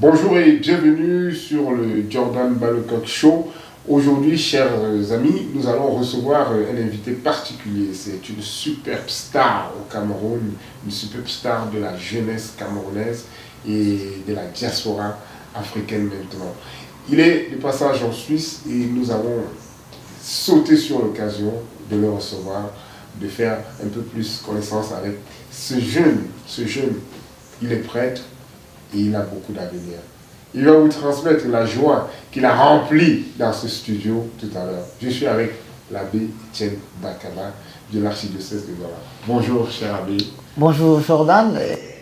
Bonjour et bienvenue sur le Jordan Balocoq Show. Aujourd'hui, chers amis, nous allons recevoir un invité particulier. C'est une superbe star au Cameroun, une superbe star de la jeunesse camerounaise et de la diaspora africaine maintenant. Il est de passage en Suisse et nous avons sauté sur l'occasion de le recevoir, de faire un peu plus connaissance avec ce jeune. Il est prêtre et il a beaucoup d'avenir. Il va vous transmettre la joie qu'il a remplie dans ce studio tout à l'heure. Je suis avec l'abbé Etienne Bakaba de l'archidiocèse de Douala. Bonjour, cher abbé. Bonjour, Jordan.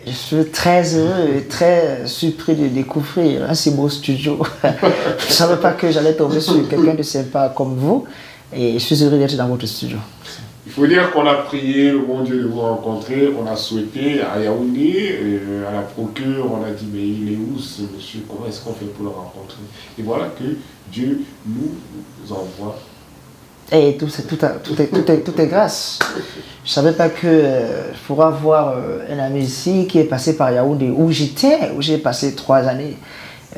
Je suis très heureux et très surpris de découvrir un si beau studio. Je ne savais pas que j'allais tomber sur quelqu'un de sympa comme vous et je suis heureux d'être dans votre studio. Il faut dire qu'on a prié le bon Dieu de vous rencontrer. On a souhaité à Yaoundé, à la procure, on a dit mais il est où ce monsieur, comment est-ce qu'on fait pour le rencontrer? Et voilà que Dieu nous envoie. Et tout est grâce. Je ne savais pas que je pourrais avoir un ami ici qui est passé par Yaoundé où j'ai passé 3 années.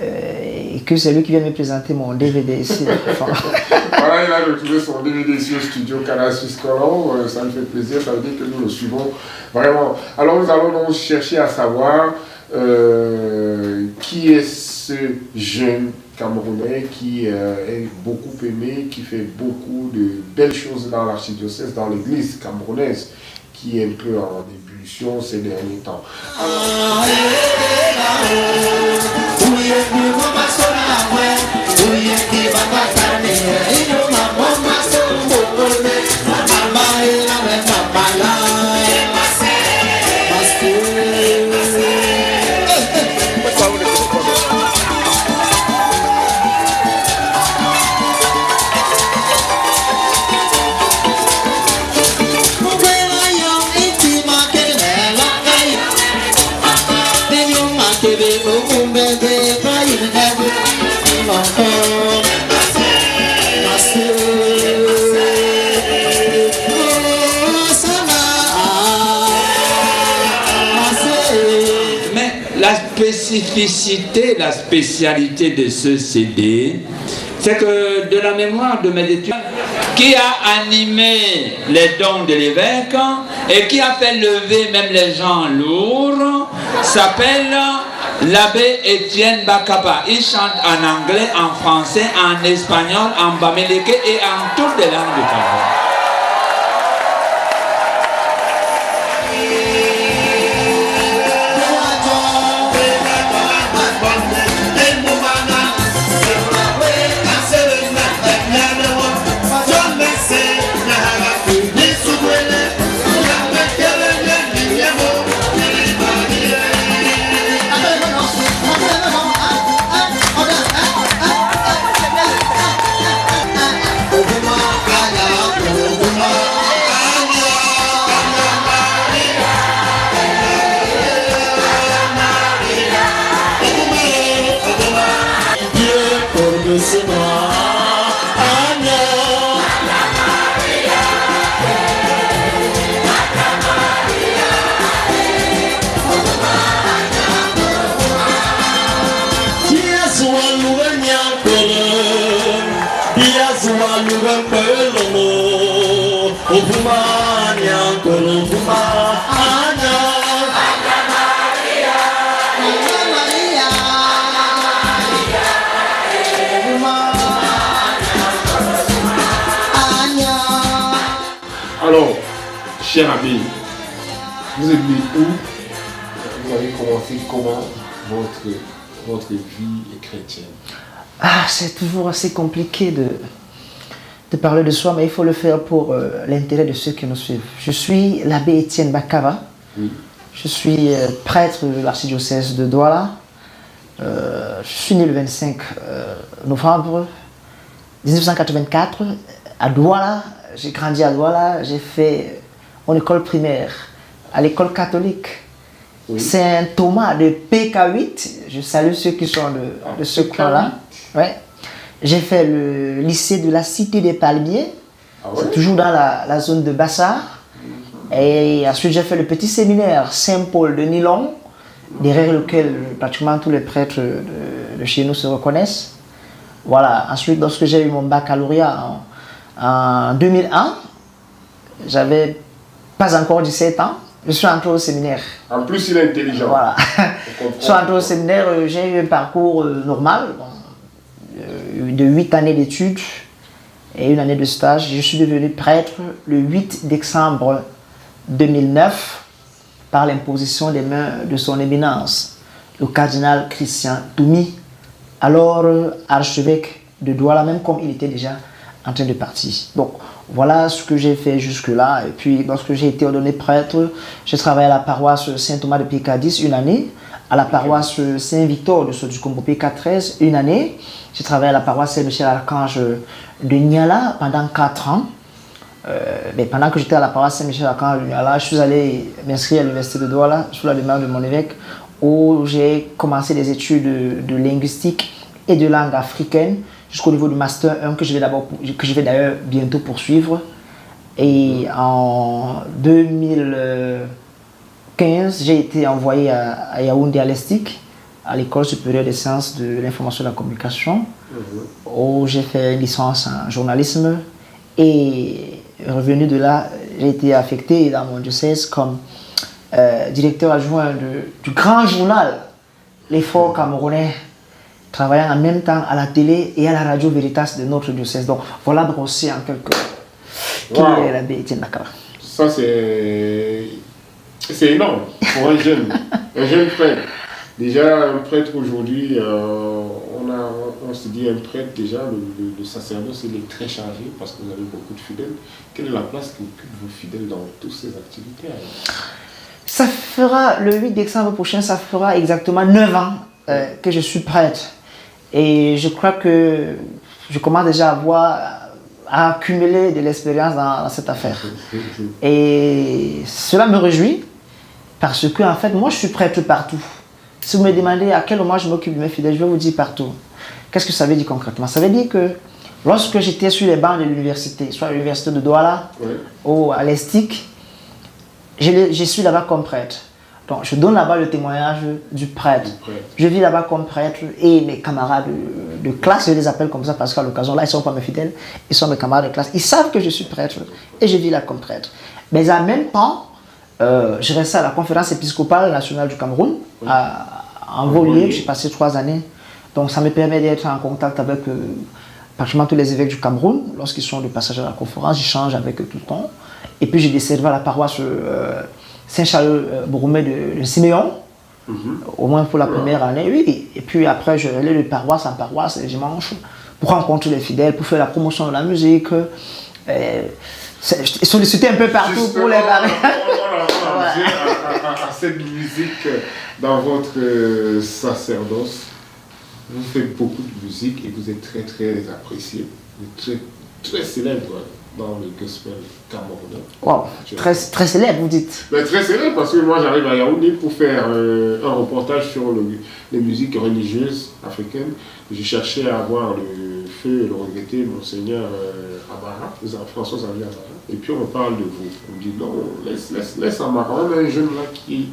Et que c'est lui qui vient me présenter mon DVD ici. Voilà, il a retrouvé son DVD ici au studio Canal Suisse Colomb. Ça me fait plaisir, ça veut dire que nous le suivons vraiment. Alors nous allons donc chercher à savoir qui est ce jeune Camerounais qui est beaucoup aimé, qui fait beaucoup de belles choses dans l'archidiocèse, dans l'église camerounaise, qui est un peu en ébullition ces derniers temps. La spécialité de ce CD, c'est que de la mémoire de mes études, qui a animé les dons de l'évêque et qui a fait lever même les gens lourds, s'appelle l'abbé Etienne Bakaba. Il chante en anglais, en français, en espagnol, en bamileke et en toutes les langues du Cameroun. Alors, cher ami, vous êtes né où? Vous avez commencé comment votre vie chrétienne? C'est toujours assez compliqué de parler de soi, mais il faut le faire pour l'intérêt de ceux qui nous suivent. Je suis l'abbé Etienne Bakaba. Oui. Je suis prêtre de l'archidiocèse de Douala. Je suis né le 25 novembre 1984 à Douala. J'ai grandi à Douala. J'ai fait mon école primaire à l'école catholique. Oui. Saint-Thomas de PK8. Je salue ceux qui sont de ce coin-là. Ouais. J'ai fait le lycée de la Cité des Palmiers. Ah ouais? C'est toujours dans la zone de Bassar. Et ensuite, j'ai fait le petit séminaire Saint-Paul de Nilon. derrière lequel pratiquement tous les prêtres de chez nous se reconnaissent. Voilà. Ensuite, lorsque j'ai eu mon baccalauréat en 2001, j'avais pas encore 17 ans, je suis entré au séminaire. En plus, il est intelligent. Voilà. Je suis entré au séminaire, j'ai eu un parcours normal, de 8 années d'études et 1 année de stage. Je suis devenu prêtre le 8 décembre 2009 par l'imposition des mains de son éminence, le cardinal Christian Toumi, alors archevêque de Douala, même comme il était déjà en train de partir. Donc voilà ce que j'ai fait jusque-là. Et puis lorsque j'ai été ordonné prêtre, j'ai travaillé à la paroisse Saint-Thomas de Pécadis 1 année, à la paroisse Saint-Victor de Sodus-Combo PK13 1 année. J'ai travaillé à la paroisse Saint-Michel-Archange de Niala pendant 4 ans. Mais pendant que j'étais à la paroisse Saint-Michel-Archange de Niala, je suis allé m'inscrire à l'université de Douala sous la demande de mon évêque, où j'ai commencé des études de linguistique et de langue africaine jusqu'au niveau du master 1 que je vais d'ailleurs bientôt poursuivre. Et en 2015, j'ai été envoyé à Yaoundé à l'ESTIC, à l'École supérieure des sciences de l'information et de la communication, où j'ai fait une licence en journalisme. Et revenu de là, j'ai été affecté dans mon diocèse comme directeur adjoint du grand journal L'Effort Camerounais, travaillant en même temps à la télé et à la radio Veritas de notre diocèse. Donc voilà brossé en quelque qui est l'abbé Étienne Bakava. Ça c'est énorme pour un jeune prêtre. Déjà un prêtre aujourd'hui, on se dit un prêtre déjà, le sacerdoce il est très chargé parce que vous avez beaucoup de fidèles. Quelle est la place qu'occupent vos fidèles dans toutes ces activités alors? Ça fera, le 8 décembre prochain, ça fera exactement 9 ans que je suis prêtre. Et je crois que je commence déjà à accumuler de l'expérience dans cette affaire. Et cela me réjouit parce que, en fait, moi, je suis prêtre partout. Si vous me demandez à quel moment je m'occupe de mes fidèles, je vais vous dire partout. Qu'est-ce que ça veut dire concrètement? Ça veut dire que lorsque j'étais sur les bancs de l'université, soit à l'université de Douala ou à l'ESTIC, je suis là-bas comme prêtre. Donc, je donne là-bas le témoignage du prêtre. Je vis là-bas comme prêtre et mes camarades de classe, je les appelle comme ça parce qu'à l'occasion, là, ils ne sont pas mes fidèles, ils sont mes camarades de classe. Ils savent que je suis prêtre et je vis là comme prêtre. Mais en même temps, je restais à la conférence épiscopale nationale du Cameroun, en Volier. J'ai passé 3 années. Donc, ça me permet d'être en contact avec pratiquement tous les évêques du Cameroun. Lorsqu'ils sont de passage à la conférence, j'échange avec eux tout le temps. Et puis, j'ai desservi à la paroisse Saint-Charles-Bourmé de Siméon, au moins pour la première année, oui. Et puis après, je allais de paroisse en paroisse les dimanches pour rencontrer les fidèles, pour faire la promotion de la musique. Solliciter un peu partout. Justement, pour les barrières. à cette musique dans votre sacerdoce. Vous faites beaucoup de musique et vous êtes très très apprécié. Vous êtes très, très célèbre dans le gospel camerounais. Wow, très célèbre, vous dites. Mais très célèbre parce que moi j'arrive à Yaoundé pour faire un reportage sur les musiques religieuses africaines. Je cherchais à avoir le feu et le regretté Monseigneur Amara, François-Xavier Amara. Et puis on me parle de vous. On me dit non, laisse Amara. On a un jeune là qui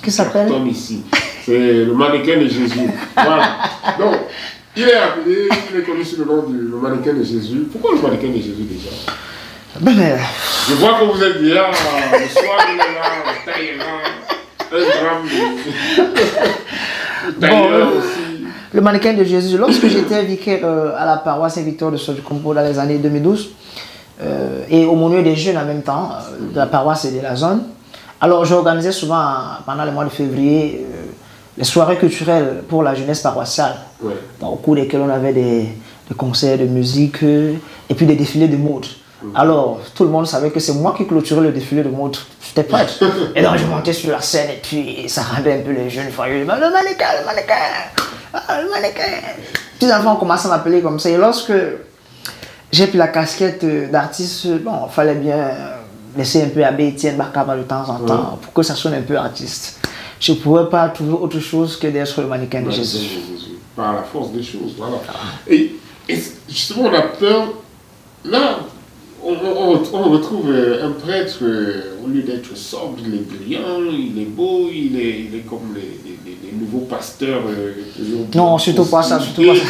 cartonne ici. C'est le mannequin de Jésus. Voilà. Donc, il est connu sous le nom du mannequin de Jésus. Pourquoi le mannequin de Jésus déjà? Je vois que vous êtes bien. Le soir, il est là, le taille est là, un gramme aussi. Le mannequin de Jésus. Lorsque j'étais vicaire à la paroisse Saint-Victor de Sodus-Combo dans les années 2012, et aumônier des jeunes en même temps, de la paroisse et de la zone, alors j'organisais souvent pendant le mois de février les soirées culturelles pour la jeunesse paroissiale, au cours desquelles on avait des concerts de musique et puis des défilés de mode. Alors tout le monde savait que c'est moi qui clôturais le défilé de mode, j'étais prêtre. Et donc je montais sur la scène et puis ça rendait un peu les jeunes furieux. Le mannequin, le mannequin, le mannequin. Les enfants ont commencé à m'appeler comme ça. Et lorsque j'ai pris la casquette d'artiste, bon, il fallait bien laisser un peu l'abbé Étienne Bakava de temps en temps pour que ça sonne un peu artiste. Je ne pouvais pas trouver autre chose que d'être le mannequin de Jésus. Par la force des choses, voilà. Et justement, on a peur. Là, on on retrouve un prêtre, au lieu d'être sobre, il est brillant, il est beau, il est comme les nouveaux pasteurs. Non, surtout pas ça, surtout pas ça.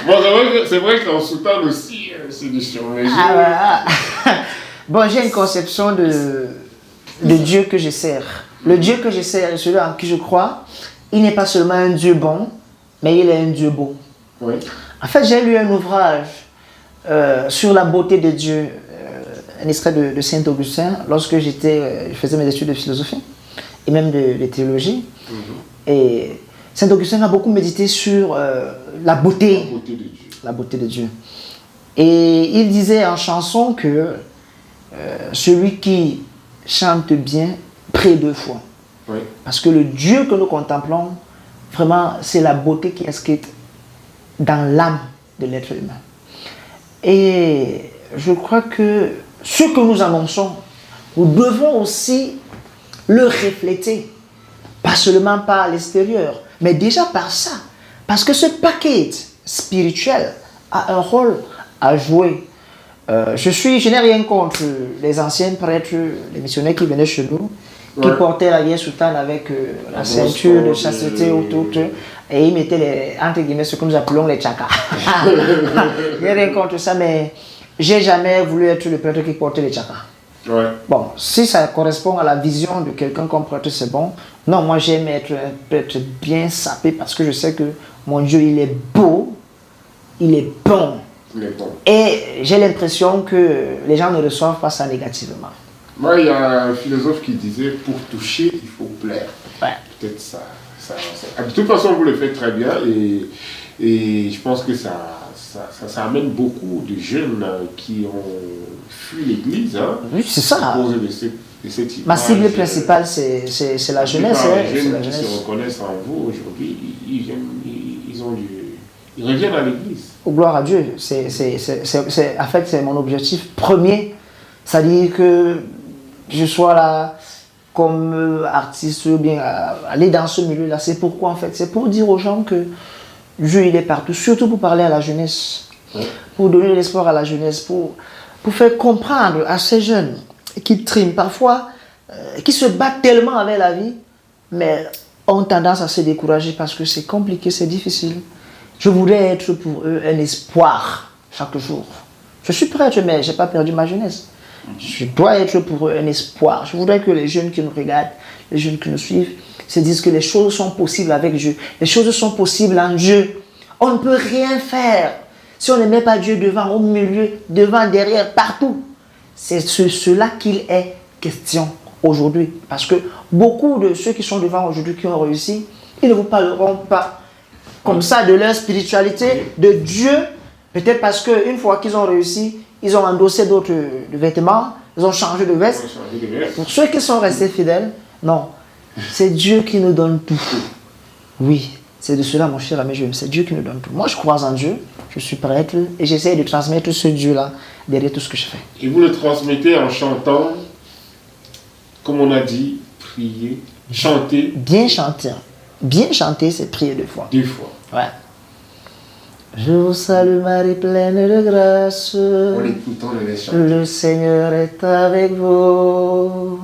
Bon, c'est vrai qu'en soutane aussi, c'est du surveillé. Bon, j'ai une conception de Dieu que je sers. Le Dieu que je sers, celui en qui je crois, il n'est pas seulement un Dieu bon, mais il est un Dieu beau. Oui. En fait, j'ai lu un ouvrage sur la beauté de Dieu, un extrait de Saint-Augustin, lorsque je faisais mes études de philosophie et même de théologie. Et Saint-Augustin a beaucoup médité sur la beauté de Dieu. Et il disait en chanson que celui qui chante bien prie 2 fois. Oui. Parce que le Dieu que nous contemplons, vraiment, c'est la beauté qui est inscrite dans l'âme de l'être humain. Et je crois que ce que nous annonçons, nous devons aussi le refléter, pas seulement par l'extérieur, mais déjà par ça. Parce que ce paquet spirituel a un rôle à jouer. Je n'ai rien contre les anciens prêtres, les missionnaires qui venaient chez nous, qui portaient la vieille soutane avec la ceinture de chasteté autour, et ils mettaient entre guillemets ce que nous appelons les tchakas. Je n'ai rien contre ça, mais j'ai jamais voulu être le prêtre qui portait les tchakas. Ouais. Bon, si ça correspond à la vision de quelqu'un comme prêtre, c'est bon. Non, moi j'aime être un prêtre bien sapé parce que je sais que mon Dieu, il est beau, il est bon. Et j'ai l'impression que les gens ne reçoivent pas ça négativement. Moi, il y a un philosophe qui disait, pour toucher, il faut plaire. Ouais. Peut-être ça. De toute façon, vous le faites très bien et je pense que ça amène beaucoup de jeunes qui ont fui l'église. Hein, oui, c'est ça. À cause de cette image. Ma cible principale, c'est la jeunesse. Les jeunes qui se reconnaissent en vous aujourd'hui, ils reviennent à l'église. Oh, gloire à Dieu. En fait, c'est mon objectif premier. C'est-à-dire que je sois là comme artiste ou bien aller dans ce milieu-là. C'est pourquoi, en fait, c'est pour dire aux gens que Dieu, il est partout. Surtout pour parler à la jeunesse. Ouais. Pour donner l'espoir à la jeunesse. Pour faire comprendre à ces jeunes qui triment parfois, qui se battent tellement avec la vie, mais ont tendance à se décourager parce que c'est compliqué, c'est difficile. Je voudrais être pour eux un espoir chaque jour. Je suis prêtre, mais je n'ai pas perdu ma jeunesse. Je dois être pour eux un espoir. Je voudrais que les jeunes qui nous regardent, les jeunes qui nous suivent, se disent que les choses sont possibles avec Dieu. Les choses sont possibles en Dieu. On ne peut rien faire si on ne met pas Dieu devant, au milieu, devant, derrière, partout. C'est cela qu'il est question aujourd'hui. Parce que beaucoup de ceux qui sont devant aujourd'hui, qui ont réussi, ils ne vous parleront pas comme ça de leur spiritualité, de Dieu. Peut-être parce qu'une fois qu'ils ont réussi, ils ont endossé d'autres vêtements, ils ont changé de veste. Pour ceux qui sont restés fidèles, non. C'est Dieu qui nous donne tout. Oui, c'est de cela, mon cher ami, c'est Dieu qui nous donne tout. Moi, je crois en Dieu, je suis prêtre et j'essaie de transmettre ce Dieu-là derrière tout ce que je fais. Et vous le transmettez en chantant, comme on a dit, prier, chanter. Bien chanter. Bien chanter, c'est prier 2 fois. 2 fois. Ouais. Je vous salue Marie pleine de grâce. En écoutant les chants. Le Seigneur est avec vous.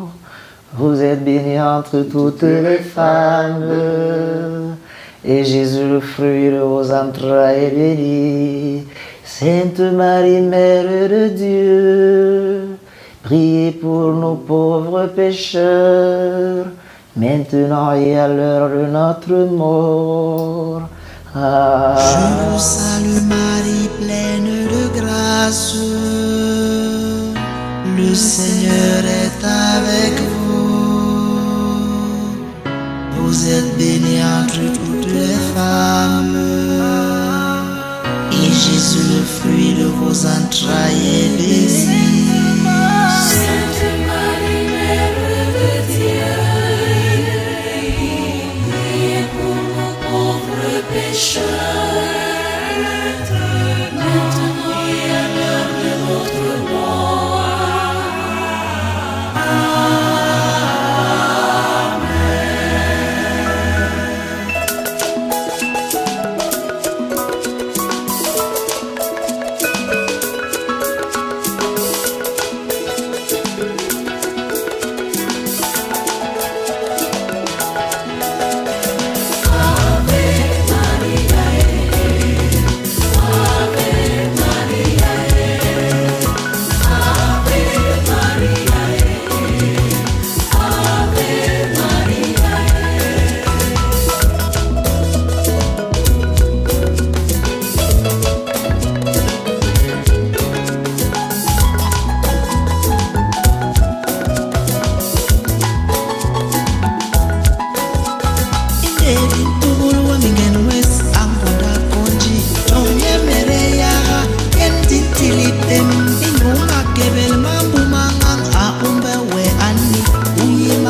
Vous êtes bénie entre toutes les femmes. Et Jésus, le fruit de vos entrailles, est béni. Sainte Marie, Mère de Dieu, priez pour nos pauvres pécheurs, maintenant et à l'heure de notre mort. Ah. Je vous salue Marie, pleine de grâce. Le Seigneur est avec vous. Vous êtes bénie entre toutes les femmes. Et Jésus, le fruit de vos entrailles, est béni. Sainte Marie, Mère de Dieu, priez pour nos pauvres pécheurs, maintenant et à l'heure de notre mort. Amen.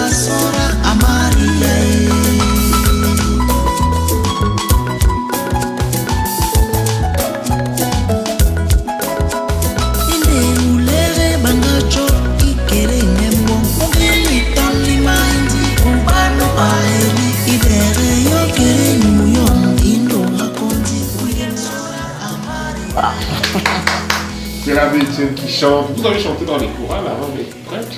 masora a Maria. C'est l'abbé Étienne qui chante. Vous avez chanté dans les chorales avant d'être prêtre?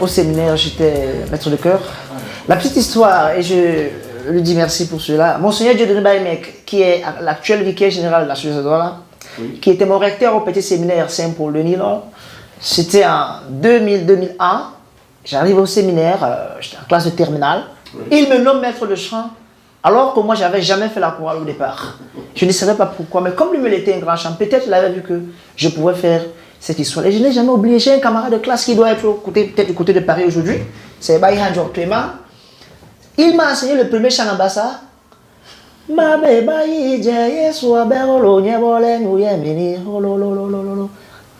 Au séminaire, j'étais maître de chœur. La petite histoire, et je lui dis merci pour cela. Monseigneur Dieudonné Baïmek, qui est l'actuel vicaire général de la Suisse-Douala, oui, qui était mon recteur au petit séminaire Saint-Paul-de-Nilon, c'était en 2000-2001. J'arrive au séminaire, j'étais en classe de terminale. Oui. Il me nomme maître de chant, alors que moi, je n'avais jamais fait la chorale au départ. Je ne savais pas pourquoi, mais comme lui me l'était un grand chant, peut-être il avait vu que je pouvais faire cette histoire. Et je n'ai jamais oublié, j'ai un camarade de classe qui doit être peut-être du côté de Paris aujourd'hui, c'est Baïhanjo Clément. Il m'a enseigné le premier chant en bassa. Ma baby, j'ai soit berolo, nyebole, nous yemini, holololololo.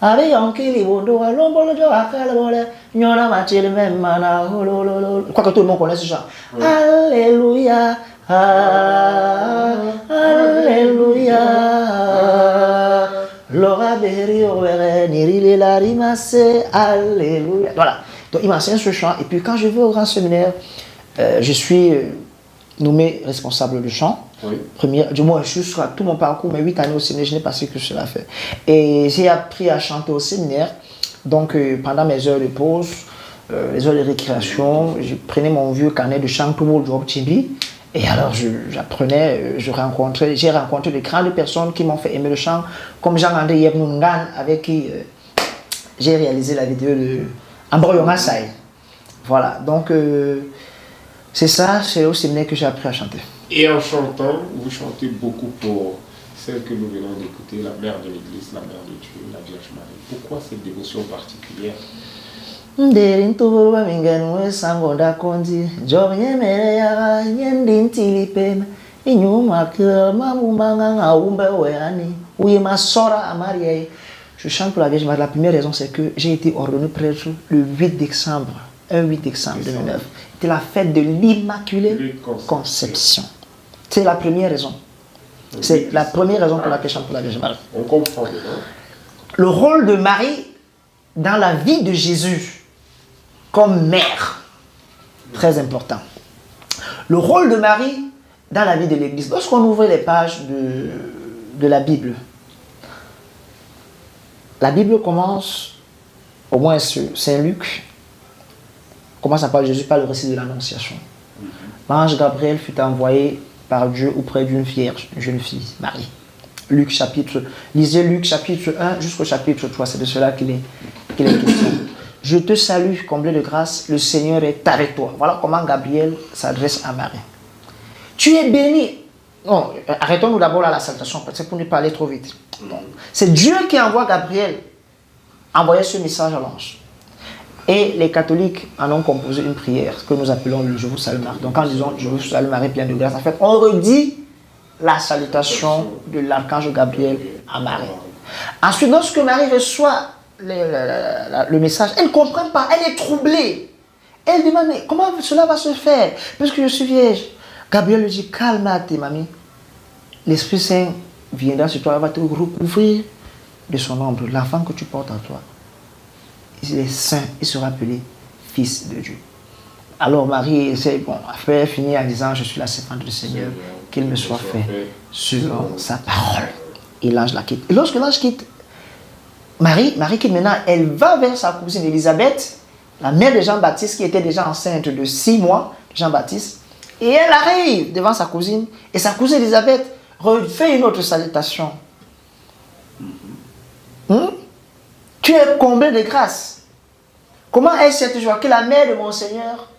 Avec Yankee, les bondo, l'ombolo, akale, nyona machile, même mana, holololo. Je crois que tout le monde connaît ce chant. Oui. Alléluia. Alléluia. Laura Berry, Nirili la rimase, Alléluia. Voilà. Donc il m'enseigne ce chant. Et puis quand je vais au grand séminaire, je suis nommé responsable du chant. Oui. Du moins, jusqu'à tout mon parcours, mes 8 années au séminaire, je n'ai pas ce que cela fait. Et j'ai appris à chanter au séminaire. Donc pendant mes heures de pause, les heures de récréation, je prenais mon vieux carnet de chant, tout le monde job Tibi. Et alors j'apprenais, j'ai rencontré de grandes personnes qui m'ont fait aimer le chant, comme Jean-André Yebnungan, avec qui j'ai réalisé la vidéo de Ambroyo Masai. Voilà, donc c'est ça, c'est au séminaire que j'ai appris à chanter. Et en chantant, vous chantez beaucoup pour celle que nous venons d'écouter, la mère de l'Église, la mère de Dieu, la Vierge Marie. Pourquoi cette dévotion particulière? Je chante pour la Vierge Marie. La première raison, c'est que j'ai été ordonné prêtre le 8 décembre, 8 décembre 2009. C'était la fête de l'Immaculée Conception. C'est la première raison. C'est la première raison pour laquelle je chante pour la Vierge Marie. On comprend. Le rôle de Marie dans la vie de Jésus comme mère, très important. Le rôle de Marie dans la vie de l'Église. Lorsqu'on ouvre les pages de la Bible commence, au moins sur Saint Luc, commence à parler de Jésus par le récit de l'Annonciation. L'ange Gabriel fut envoyé par Dieu auprès d'une vierge, une jeune fille, Marie. Lisez Luc chapitre 1 jusqu'au chapitre 3, c'est de cela qu'il est question. Je te salue, comblée de grâce, le Seigneur est avec toi. Voilà comment Gabriel s'adresse à Marie. Tu es bénie. Non, arrêtons-nous d'abord à la salutation, parce que pour ne pas aller trop vite. C'est Dieu qui envoie Gabriel, envoyer ce message à l'ange. Et les catholiques en ont composé une prière, que nous appelons le Je vous salue Marie. Donc en disant Je vous salue Marie, pleine de grâce, en fait, on redit la salutation de l'archange Gabriel à Marie. Ensuite, lorsque Marie reçoit le message, elle ne comprend pas, elle est troublée. Elle demande, mais comment cela va se faire? Puisque je suis vierge. Gabriel lui dit, calme-toi, mamie. L'Esprit Saint viendra sur toi, il va te recouvrir de son ombre. L'enfant que tu portes en toi, il est saint, il sera appelé Fils de Dieu. Alors Marie, après finit en disant, je suis la servante du Seigneur, qu'il me soit fait selon sa parole. Et l'ange la quitte. Et lorsque l'ange quitte, Marie quitte maintenant, elle va vers sa cousine Élisabeth, la mère de Jean-Baptiste, qui était déjà enceinte de 6 mois, Jean-Baptiste, et elle arrive devant sa cousine, et sa cousine Élisabeth refait une autre salutation. Tu es comblée de grâce. Comment est-ce cette joie que la mère de mon Seigneur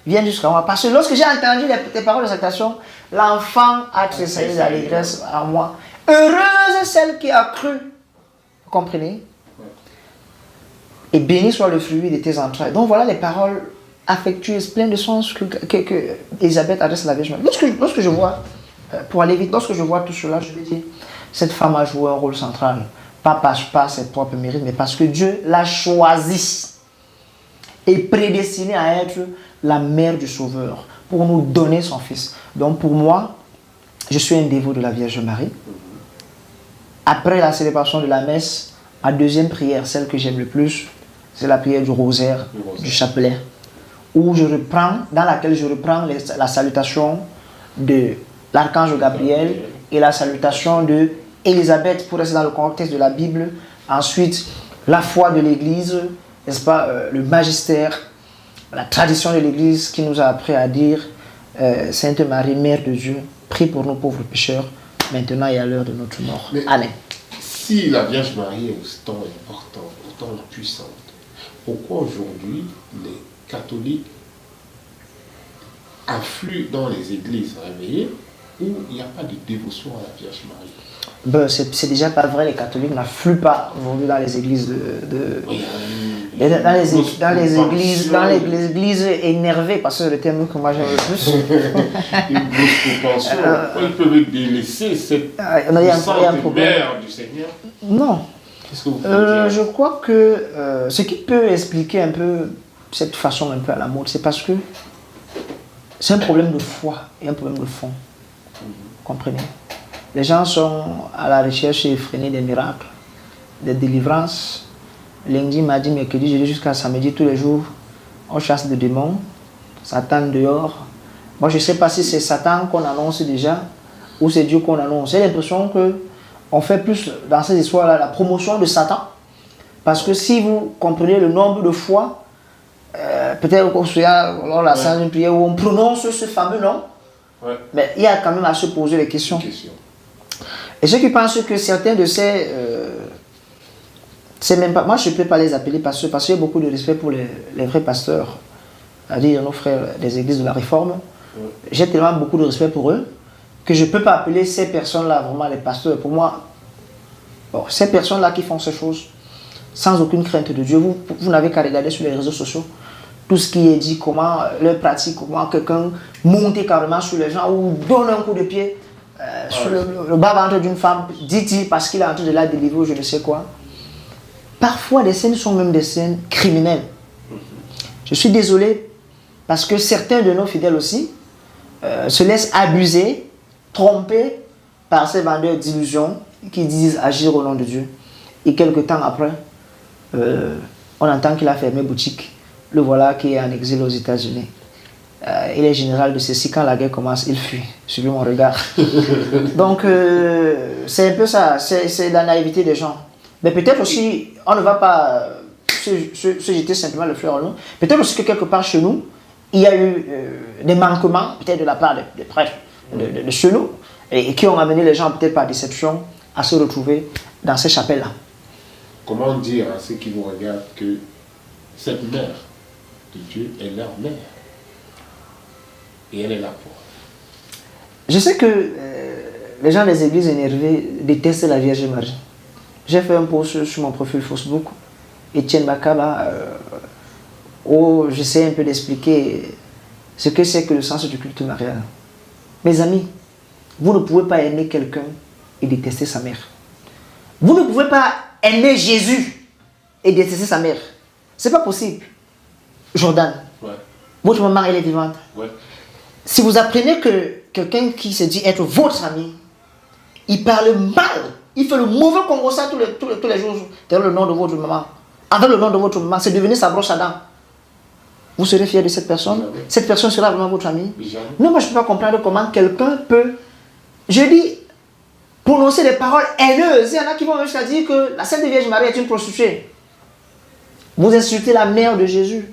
vienne jusqu'à moi? Parce que lorsque j'ai entendu tes paroles de salutation, l'enfant a tressailli d'allégresse en moi. Heureuse celle qui a cru. Vous comprenez? Et béni soit le fruit de tes entrailles. Donc voilà les paroles affectueuses, pleines de sens que Élisabeth adresse à la Vierge Marie. Lorsque je vois, pour aller vite, lorsque je vois tout cela, je me dis, cette femme a joué un rôle central. Pas par ses propres mérites, mais parce que Dieu l'a choisie. est prédestinée à être la mère du Sauveur, pour nous donner son Fils. Donc pour moi, je suis un dévot de la Vierge Marie. Après la célébration de la messe, ma deuxième prière, celle que j'aime le plus, c'est la prière du rosaire, du chapelet, où dans laquelle je reprends la salutation de l'archange Gabriel et la salutation de Élisabeth, pour rester dans le contexte de la Bible. Ensuite, la foi de l'Église, n'est-ce pas, le magistère, la tradition de l'Église qui nous a appris à dire Sainte Marie, Mère de Dieu, prie pour nos pauvres pécheurs, maintenant et à l'heure de notre mort. Mais Amen. si la Vierge Marie est autant importante, autant puissante, pourquoi aujourd'hui les catholiques affluent dans les églises réveillées où il n'y a pas de dévotion à la Vierge Marie? Ben, c'est déjà pas vrai, les catholiques n'affluent pas aujourd'hui dans les églises dans les églises énervées, parce que c'est le terme que moi j'aime le plus. Une grosse propension. Ils peuvent délaisser cette puissante mère du Seigneur. Non. Qu'est-ce que vous pouvez dire? Je crois que ce qui peut expliquer un peu cette façon un peu à la mode, c'est parce que c'est un problème de foi et un problème de fond. Vous comprenez? Les gens sont à la recherche effrénée des miracles, des délivrances. Lundi, mardi, mercredi, jeudi jusqu'à samedi, tous les jours, on chasse des démons. Satan dehors. Moi, je ne sais pas si c'est Satan qu'on annonce déjà ou c'est Dieu qu'on annonce. J'ai l'impression qu'on fait plus dans ces histoires-là la promotion de Satan. Parce que si vous comprenez le nombre de fois, peut-être qu'on se lors de la salle d'une prière où on prononce ce fameux nom, mais il y a quand même à se poser les questions. Et ceux qui pensent que certains de ces... c'est même pas, moi, je ne peux pas les appeler pasteurs parce qu'il y a beaucoup de respect pour les vrais pasteurs, c'est-à-dire nos frères des églises de la Réforme. J'ai tellement beaucoup de respect pour eux que je ne peux pas appeler ces personnes-là vraiment les pasteurs. Pour moi, bon, ces personnes-là qui font ces choses sans aucune crainte de Dieu, vous n'avez qu'à regarder sur les réseaux sociaux tout ce qui est dit, comment leur pratique, comment quelqu'un monte carrément sur les gens ou donne un coup de pied sur le bas-ventre d'une femme, dit-il, parce qu'il est en train de la délivrer ou je ne sais quoi. Parfois, les scènes sont même des scènes criminelles. Je suis désolé, parce que certains de nos fidèles aussi se laissent abuser, tromper par ces vendeurs d'illusions qui disent agir au nom de Dieu. Et quelques temps après, on entend qu'il a fermé boutique. Le voilà qui est en exil aux États-Unis. Il est général de ceci. Quand la guerre commence, il fuit. Suivez mon regard. Donc, c'est un peu ça. C'est la naïveté des gens. Mais peut-être aussi, on ne va pas se jeter simplement le fleur au nom. Peut-être aussi que quelque part chez nous, il y a eu des manquements, peut-être de la part des prêtres de chez nous, et qui ont amené les gens, peut-être par déception, à se retrouver dans ces chapelles-là. Comment dire à ceux qui vous regardent que cette mère de Dieu est leur mère et elle est là pour eux? Je sais que les gens des églises énervées détestent la Vierge Marie. J'ai fait un post sur mon profil Facebook, Etienne Bakaba, où j'essaie un peu d'expliquer ce que c'est que le sens du culte marial. Mes amis, vous ne pouvez pas aimer quelqu'un et détester sa mère. Vous ne pouvez pas aimer Jésus et détester sa mère. C'est pas possible. Jordan, votre maman, elle est vivante. Si vous apprenez que quelqu'un qui se dit être votre ami, il parle mal, il fait le mauvais Congo ça tous les jours derrière le nom de votre maman, avec le nom de votre maman, c'est devenu sa brosse à dents. Vous serez fier de cette personne? Cette personne sera vraiment votre ami? Non, moi je ne peux pas comprendre comment quelqu'un peut, je dis, prononcer des paroles haineuses. Il y en a qui vont jusqu'à dire que la Sainte Vierge Marie est une prostituée. Vous insultez la mère de Jésus.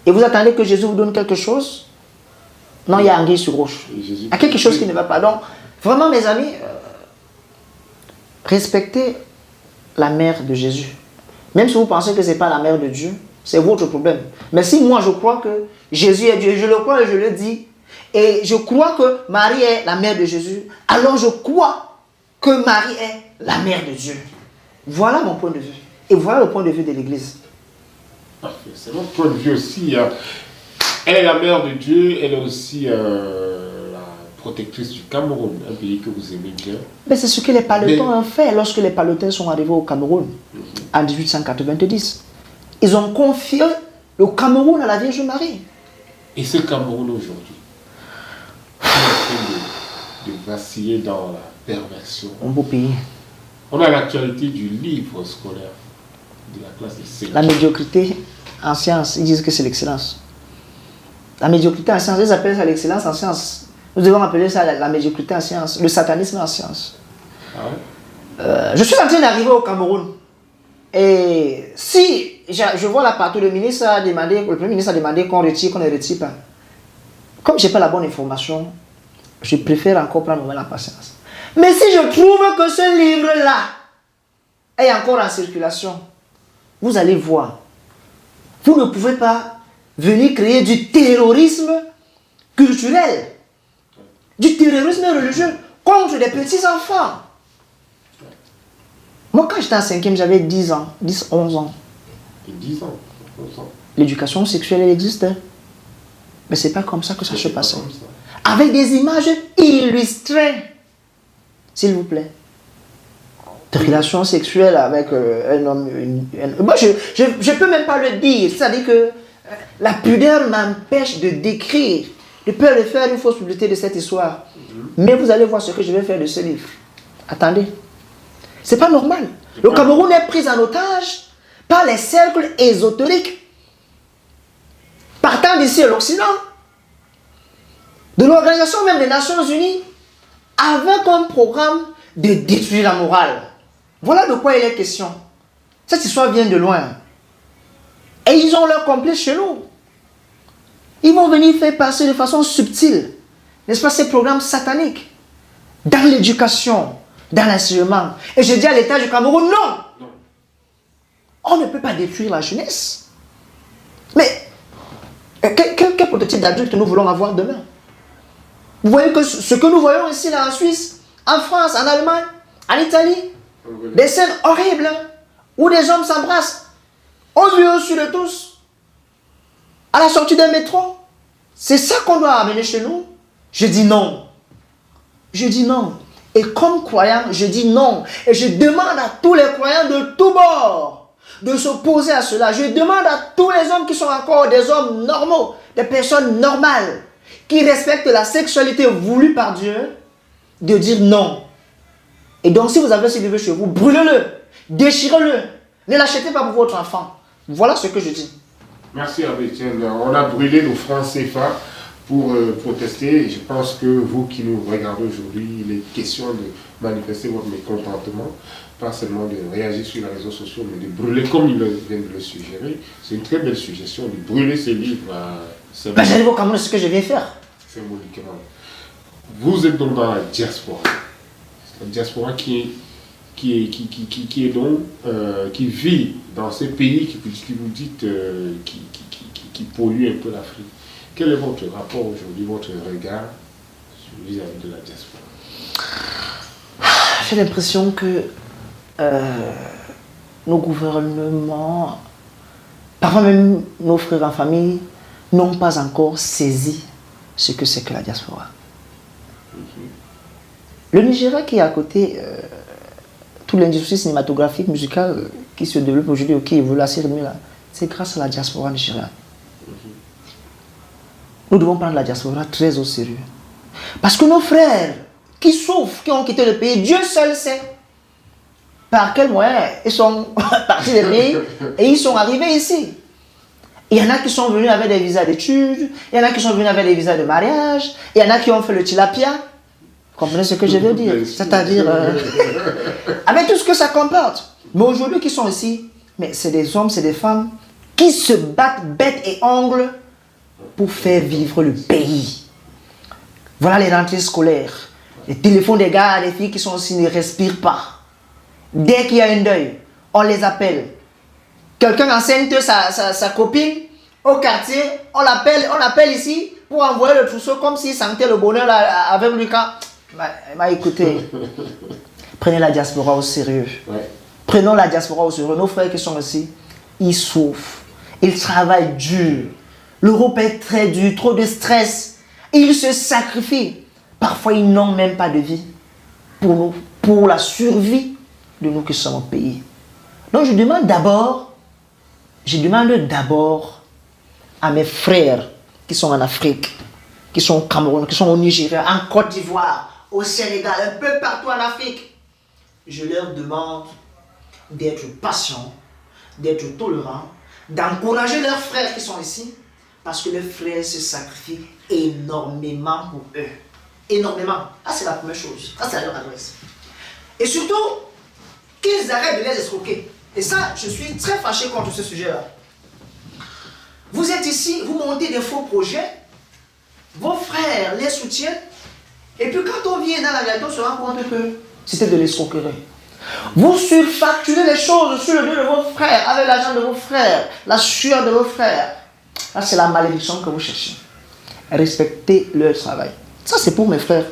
Et vous attendez que Jésus vous donne quelque chose? Non, il y a anguille sur roche. Il y a quelque chose qui ne va pas. Donc, vraiment mes amis, respectez la mère de Jésus. Même si vous pensez que ce n'est pas la mère de Dieu, c'est votre problème. Mais si moi je crois que Jésus est Dieu, je le crois et je le dis, et je crois que Marie est la mère de Jésus, alors je crois que Marie est la mère de Dieu. Voilà mon point de vue. Et voilà le point de vue de l'Église. C'est mon point de vue aussi. Elle est la mère de Dieu, elle est aussi la protectrice du Cameroun, un pays que vous aimez bien. Mais c'est ce que les Paletons ont fait lorsque les Paletins sont arrivés au Cameroun en 1890. Ils ont confié Le Cameroun à la Vierge Marie. Et ce Cameroun aujourd'hui, qui est en train de vaciller dans la perversion. Un beau pays. On a l'actualité du livre scolaire de la classe de C. La médiocrité en sciences, ils disent que c'est l'excellence. La médiocrité en sciences, ils appellent ça l'excellence en sciences. Nous devons appeler ça la médiocrité en sciences, le satanisme en sciences. Ah ouais? Je suis en train d'arriver au Cameroun. Et si je vois là partout, le Premier ministre a demandé qu'on retire, qu'on ne retire pas. Comme je n'ai pas la bonne information, je préfère encore prendre la patience. Mais si je trouve que ce livre-là est encore en circulation, vous allez voir. Vous ne pouvez pas venir créer du terrorisme culturel, du terrorisme religieux contre des petits-enfants. Moi, quand j'étais en 5e, j'avais 10 ans, 10, 11 ans. 10 ans, 11 ans. L'éducation sexuelle, elle existait. Mais c'est pas comme ça que ça se passait. Avec des images illustrées. S'il vous plaît. De relations sexuelles avec un homme. Moi, je ne peux même pas le dire. C'est-à-dire que la pudeur m'empêche de décrire, de peur de faire une fausse publicité de cette histoire. Mais vous allez voir ce que je vais faire de ce livre. Attendez. C'est pas normal. Le Cameroun est pris en otage par les cercles ésotériques. Partant d'ici à l'Occident, de l'Organisation même des Nations Unies, avec un programme de détruire la morale. Voilà de quoi il est question. Cette histoire vient de loin. Et ils ont leur complice chez nous. Ils vont venir faire passer de façon subtile, n'est-ce pas, ces programmes sataniques, dans l'éducation, dans l'enseignement. Et je dis à l'État du Cameroun, non. On ne peut pas détruire la jeunesse. Mais quel prototype d'adulte nous voulons avoir demain? Vous voyez que ce que nous voyons ici, là, en Suisse, en France, en Allemagne, en Italie, des scènes horribles, hein, où des hommes s'embrassent, aux yeux au-dessus de tous, à la sortie d'un métro. C'est ça qu'on doit amener chez nous. Je dis non. Je dis non. Et comme croyant, je dis non. Et je demande à tous les croyants de tous bords de s'opposer à cela. Je demande à tous les hommes qui sont encore des hommes normaux, des personnes normales, qui respectent la sexualité voulue par Dieu, de dire non. Et donc, si vous avez ce livre chez vous, brûlez-le, déchirez-le, ne l'achetez pas pour votre enfant. Voilà ce que je dis. Merci Abbé Etienne. On a brûlé nos francs CFA pour protester. Je pense que vous qui nous regardez aujourd'hui, il est question de manifester votre mécontentement, pas seulement de réagir sur les réseaux sociaux, mais de brûler comme il vient de le suggérer. C'est une très belle suggestion de brûler ces livres. J'arrive au Cameroun, c'est ce que je viens faire. Symboliquement. Vous êtes donc dans la diaspora. La diaspora qui vit dans ces pays qui vous dites qui polluent un peu l'Afrique. Quel est votre rapport aujourd'hui, votre regard vis-à-vis de la diaspora? J'ai l'impression que nos gouvernements, parfois même nos frères en famille, n'ont pas encore saisi ce que c'est que la diaspora. Le Nigeria qui est à côté, toute l'industrie cinématographique, musicale qui se développe aujourd'hui, qui évolue assez là, c'est grâce à la diaspora nigériane. Nous devons prendre la diaspora très au sérieux. Parce que nos frères qui souffrent, qui ont quitté le pays, Dieu seul sait par quels moyens ils sont partis des pays et ils sont arrivés ici. Il y en a qui sont venus avec des visas d'études, il y en a qui sont venus avec des visas de mariage, il y en a qui ont fait le tilapia. Comprenez ce que je veux dire? C'est-à-dire, avec tout ce que ça comporte. Mais aujourd'hui, qui sont ici, mais c'est des hommes, c'est des femmes qui se battent bêtes et ongles pour faire vivre le pays. Voilà les rentrées scolaires. Les téléphones des gars, des filles qui sont ici ne respirent pas. Dès qu'il y a un deuil, on les appelle. Quelqu'un enceinte sa copine au quartier, on l'appelle ici pour envoyer le trousseau comme s'il sentait le bonheur là, avec lui quand... écoutez, prenez la diaspora au sérieux. Ouais. Prenons la diaspora au sérieux. Nos frères qui sont ici, ils souffrent. Ils travaillent dur. L'Europe est très dure, trop de stress. Ils se sacrifient. Parfois, ils n'ont même pas de vie pour nous, pour la survie de nous qui sommes au pays. Donc, je demande d'abord à mes frères qui sont en Afrique, qui sont au Cameroun, qui sont au Nigeria, en Côte d'Ivoire, au Sénégal, un peu partout en Afrique. Je leur demande d'être patients, d'être tolérants, d'encourager leurs frères qui sont ici, parce que leurs frères se sacrifient énormément pour eux. Énormément. Ça, c'est la première chose. Ça, c'est leur adresse. Et surtout, qu'ils arrêtent de les escroquer. Et ça, je suis très fâché contre ce sujet-là. Vous êtes ici, vous montez des faux projets, vos frères les soutiennent, et puis quand on vient dans la réalité, on se rend compte que c'était de l'escroquerie. Vous surfacturez les choses sur le dos de vos frères, avec l'argent de vos frères, la sueur de vos frères. Là, c'est la malédiction que vous cherchez. Respectez leur travail. Ça, c'est pour mes frères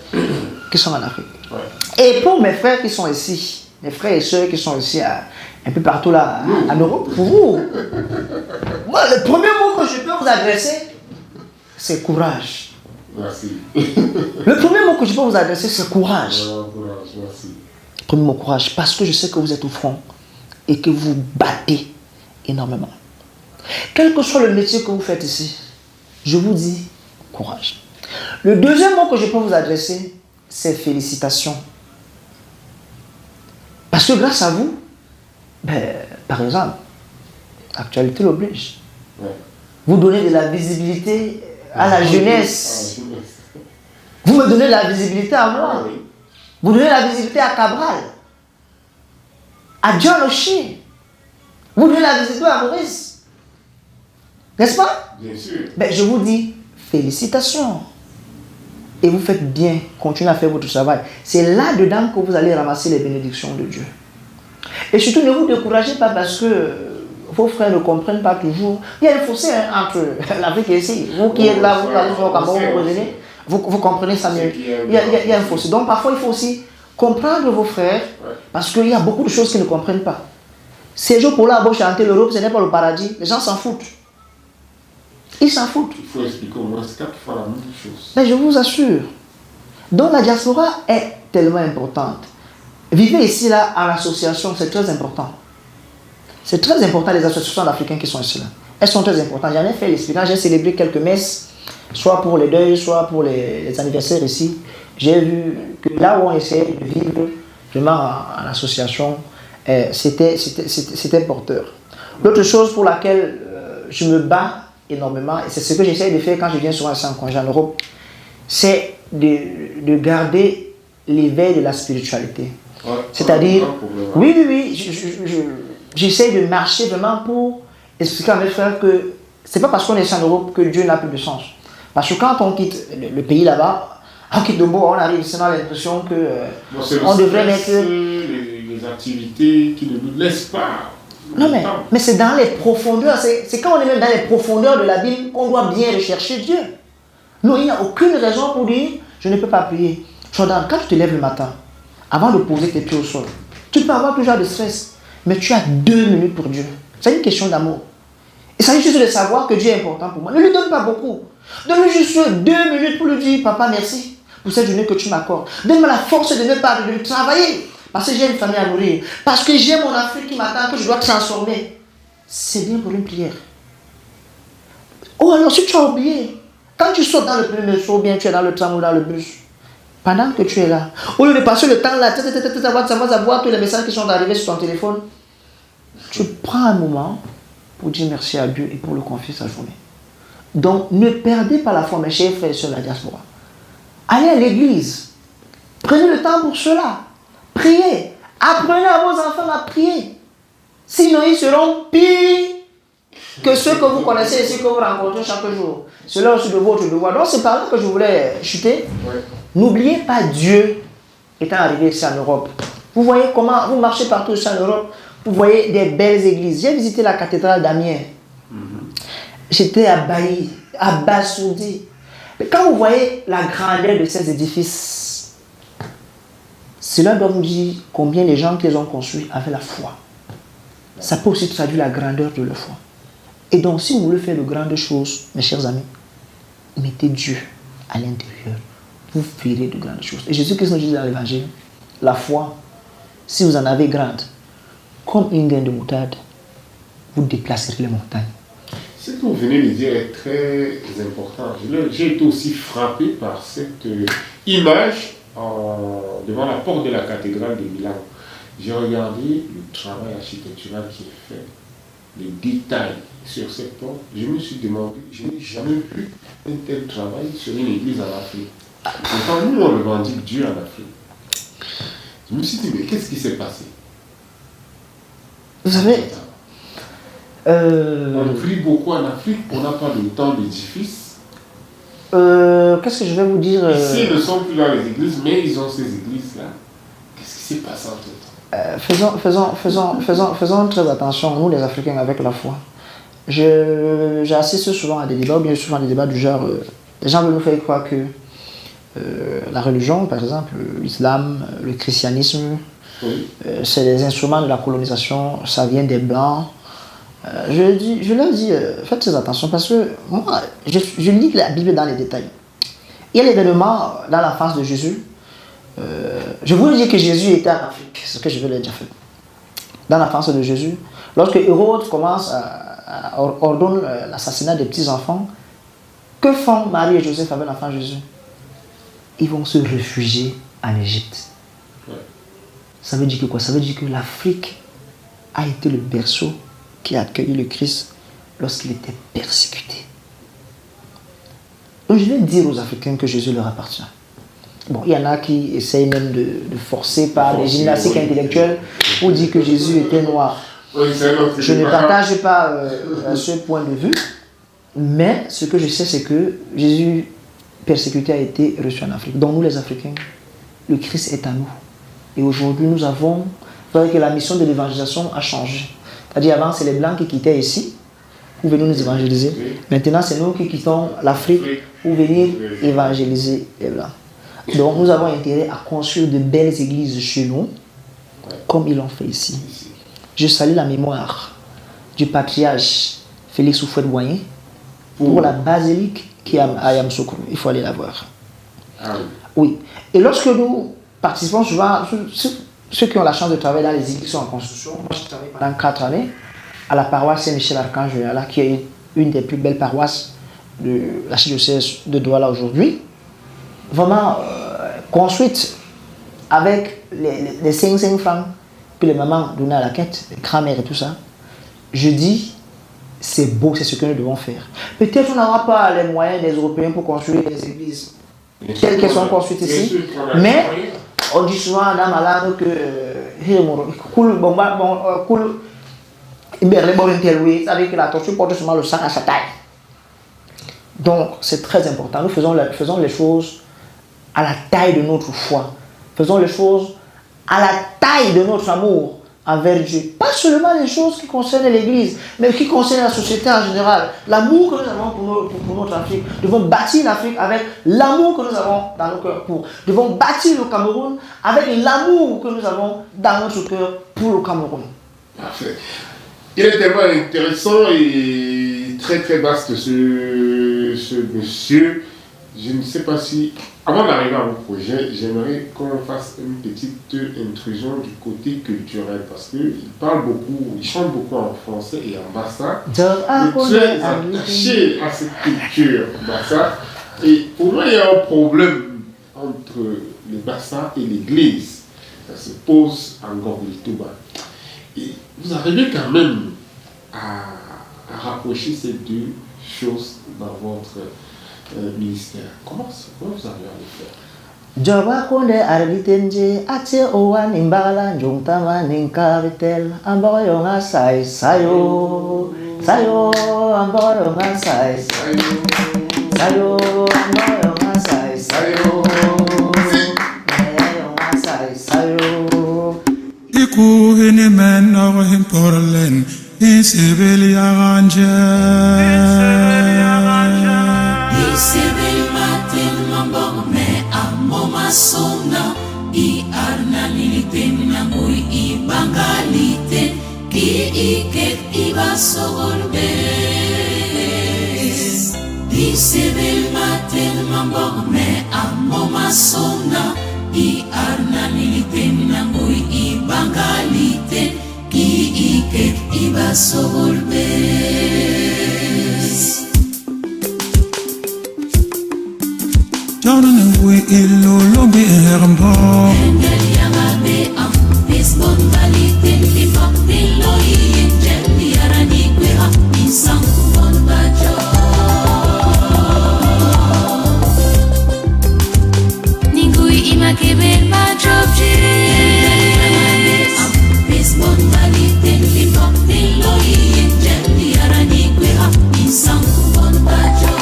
qui sont en Afrique. Ouais. Et pour mes frères qui sont ici, mes frères et sœurs qui sont ici, un peu partout là, en Europe, pour vous. Moi, le premier mot que je peux vous adresser, c'est courage. Merci. Le premier mot que je peux vous adresser, c'est courage. Courage, merci. Premier mot, courage, parce que je sais que vous êtes au front et que vous battez énormément. Quel que soit le métier que vous faites ici, je vous dis courage. Le deuxième mot que je peux vous adresser, c'est félicitations. Parce que grâce à vous, par exemple, l'actualité l'oblige. Ouais. Vous donnez de la visibilité à la jeunesse. Vous me donnez de la visibilité à moi. Oui. Vous donnez de la visibilité à Cabral, à John Oshie. Vous donnez de la visibilité à Maurice. N'est-ce pas? Bien sûr. Je vous dis félicitations. Et vous faites bien, continuez à faire votre travail. C'est là-dedans que vous allez ramasser les bénédictions de Dieu. Et surtout, ne vous découragez pas parce que vos frères ne comprennent pas toujours. Il y a un fossé entre l'Afrique et ici. Vous qui êtes là, vous allez au Cameroun, vous revenez, vous comprenez ça mieux. Il y a un fossé. Donc parfois, il faut aussi comprendre vos frères parce qu'il y a beaucoup de choses qu'ils ne comprennent pas. Ces jours pour là, beau chanter l'Europe, ce n'est pas le paradis. Les gens s'en foutent. Ils s'en foutent. Il faut expliquer au moins 4 fois la même chose. Mais je vous assure. Donc la diaspora est tellement importante. Vivez ici, là, en association, c'est très important. C'est très important, les associations d'Africains qui sont ici, là. Elles sont très importantes. J'en ai fait l'expérience, j'ai célébré quelques messes, soit pour les deuils, soit pour les anniversaires ici. J'ai vu que là où on essayait de vivre vraiment en association, c'était porteur. L'autre chose pour laquelle je me bats énormément, et c'est ce que j'essaie de faire quand je viens souvent en congé en Europe, c'est de garder l'éveil de la spiritualité. Ouais, c'est-à-dire, oui, j'essaie de marcher vraiment pour expliquer à mes frères que c'est pas parce qu'on est en Europe que Dieu n'a plus de sens. Parce que quand on quitte le pays là-bas, on quitte de beau, on arrive ici, on a l'impression que on devrait mettre les activités qui ne nous laissent pas. Non, mais c'est dans les profondeurs, c'est quand on est même dans les profondeurs de la Bible qu'on doit bien rechercher Dieu. Non, il n'y a aucune raison pour dire je ne peux pas prier. Jordan, quand tu te lèves le matin, avant de poser tes pieds au sol, tu peux avoir toujours de stress, mais tu as 2 minutes pour Dieu. C'est une question d'amour. Il s'agit juste de savoir que Dieu est important pour moi. Ne lui donne pas beaucoup. Donne-lui juste 2 minutes pour lui dire papa, merci pour cette journée que tu m'accordes. Donne-moi la force de ne pas de travailler. Parce que j'ai une famille à nourrir. Parce que j'ai mon Afrique qui m'attend, que je dois transformer. C'est bien pour une prière. Oh, alors si tu as oublié, quand tu sautes dans le premier métro, ou bien tu es dans le tram ou dans le bus, pendant que tu es là, au lieu de passer le temps là, voir tous les messages qui sont arrivés sur ton téléphone, tu prends un moment pour dire merci à Dieu et pour le confier sa journée. Donc, ne perdez pas la foi, mes chers frères et sœurs de la diaspora. Allez à l'église. Prenez le temps pour cela. Priez. Apprenez à vos enfants à prier. Sinon, ils seront pires que ceux que vous connaissez ici, que vous rencontrez chaque jour. C'est là aussi de votre devoir. Donc, c'est par là que je voulais chuter. Ouais. N'oubliez pas Dieu étant arrivé ici en Europe. Vous voyez comment vous marchez partout ici en Europe. Vous voyez des belles églises. J'ai visité la cathédrale d'Amiens. J'étais abahi, abasourdi. Mais quand vous voyez la grandeur de ces édifices, cela doit vous dire combien les gens qui les ont construits avaient la foi. Ça peut aussi traduire la grandeur de leur foi. Et donc, si vous voulez faire de grandes choses, mes chers amis, mettez Dieu à l'intérieur. Vous ferez de grandes choses. Et Jésus-Christ nous dit dans l'évangile, la foi, si vous en avez grande, comme une graine de moutarde, vous déplacerez les montagnes. Ce que vous venez de dire est très important. J'ai été aussi frappé par cette image devant la porte de la cathédrale de Milan. J'ai regardé le travail architectural qui est fait, les détails sur cette porte. Je me suis demandé, je n'ai jamais vu un tel travail sur une église en Afrique. Pourtant, nous, on revendique Dieu en Afrique. Je me suis dit, mais qu'est-ce qui s'est passé? Vous savez, on prie beaucoup en Afrique, on n'a pas de temps d'édifice. qu'est-ce que je vais vous dire Ici, ils ne sont plus dans les églises, mais ils ont ces églises-là. Qu'est-ce qui s'est passé entre temps? Faisons très attention, nous les Africains, avec la foi. J'assiste souvent à des débats, ou bien souvent à des débats du genre, les gens veulent nous faire croire que la religion, par exemple, l'islam, le christianisme, Oui. C'est des instruments de la colonisation, ça vient des Blancs. Je leur dis, faites très attention, parce que moi, je lis la Bible dans les détails. Il y a l'événement dans l'enfance de Jésus. Je voulais dire que Jésus était en Afrique, c'est ce que je veux leur dire. Dans l'enfance de Jésus, lorsque Hérode commence ordonne l'assassinat des petits-enfants, que font Marie et Joseph avec l'enfant Jésus? Ils vont se réfugier en Égypte. Ouais. Ça veut dire que quoi? Ça veut dire que l'Afrique a été le berceau qui a accueilli le Christ lorsqu'il était persécuté. Donc je vais dire aux Africains que Jésus leur appartient. Bon, il y en a qui essayent même de forcer par les gymnastiques intellectuelles pour dire que Jésus était noir. Oui, Je ne partage pas ce point de vue, mais ce que je sais, c'est que Jésus persécuté a été reçu en Afrique. Donc nous les Africains, le Christ est à nous. Et aujourd'hui, nous avons, vous voyez que la mission de l'évangélisation a changé. C'est-à-dire avant, c'est les Blancs qui quittaient ici pour venir nous évangéliser. Maintenant, c'est nous qui quittons l'Afrique pour venir évangéliser les Blancs. Donc nous avons intérêt à construire de belles églises chez nous, comme ils l'ont fait ici. Je salue la mémoire du patriarche Félix Houphouët-Boigny pour la basilique qui est à Yamoussoukro. Il faut aller la voir. Ah oui. Oui. Et lorsque nous participons souvent, ceux qui ont la chance de travailler dans les églises qui sont en construction, moi j'ai travaillé pendant 4 années à la paroisse Saint-Michel-Archange, qui est une des plus belles paroisses de l'archidiocèse de Douala aujourd'hui. Vraiment construite avec les 5 francs que les mamans donnaient à la quête, les grand-mères et tout ça. Je dis, c'est beau, c'est ce que nous devons faire. Peut-être on n'aura pas les moyens des Européens pour construire les églises telles qu'elles sont construites ici, mais on dit souvent à Dame Alano que avec la tortue porte seulement le sang à sa taille. Donc c'est très important. Nous faisons les choses à la taille de notre foi. Faisons les choses à la taille de notre amour envers Dieu. Pas seulement les choses qui concernent l'Église, mais qui concernent la société en général. L'amour que nous avons pour notre Afrique. Nous devons bâtir l'Afrique avec l'amour que nous avons dans nos cœurs pour. Nous devons bâtir le Cameroun avec l'amour que nous avons dans notre cœur pour le Cameroun. Parfait. Il est tellement intéressant et très très vaste ce monsieur. Je ne sais pas si, avant d'arriver à mon projet, j'aimerais qu'on fasse une petite intrusion du côté culturel parce qu'il parle beaucoup, il chante beaucoup en français et en bassa. Il est très attaché à cette culture bassa. Et pour moi, il y a un problème entre le bassa et l'église. Ça se pose en Gorgui-Touba. Et vous arrivez quand même à rapprocher ces deux choses dans votre ministère. Comment vous arrivez à le faire? Joba konde arbitenje ate owan imbala njongtama ninkavitel amboyo nga sai sayo sayo amboyo nga sai sayo amboyo nga sai sayo nga sai sayo iku hini men no him porlen isibeli aranje Isibel matin mambong me amo masona I arnalilitin na muy ibangalitin Ki iket iba sogorbes Isibel matin mambong me amo masona I arnalilitin na muy ibangalitin Ki iket iba sogorbes Jordan we illo lobi hermbo. Engel yamabe am Lisbon balitin libak biloi Engel yarani kwe ha Insang bon bajo Ningui imakebe majobji Engel yamabe am Lisbon balitin libak biloi Engel yarani kwe ha Insang bon bajo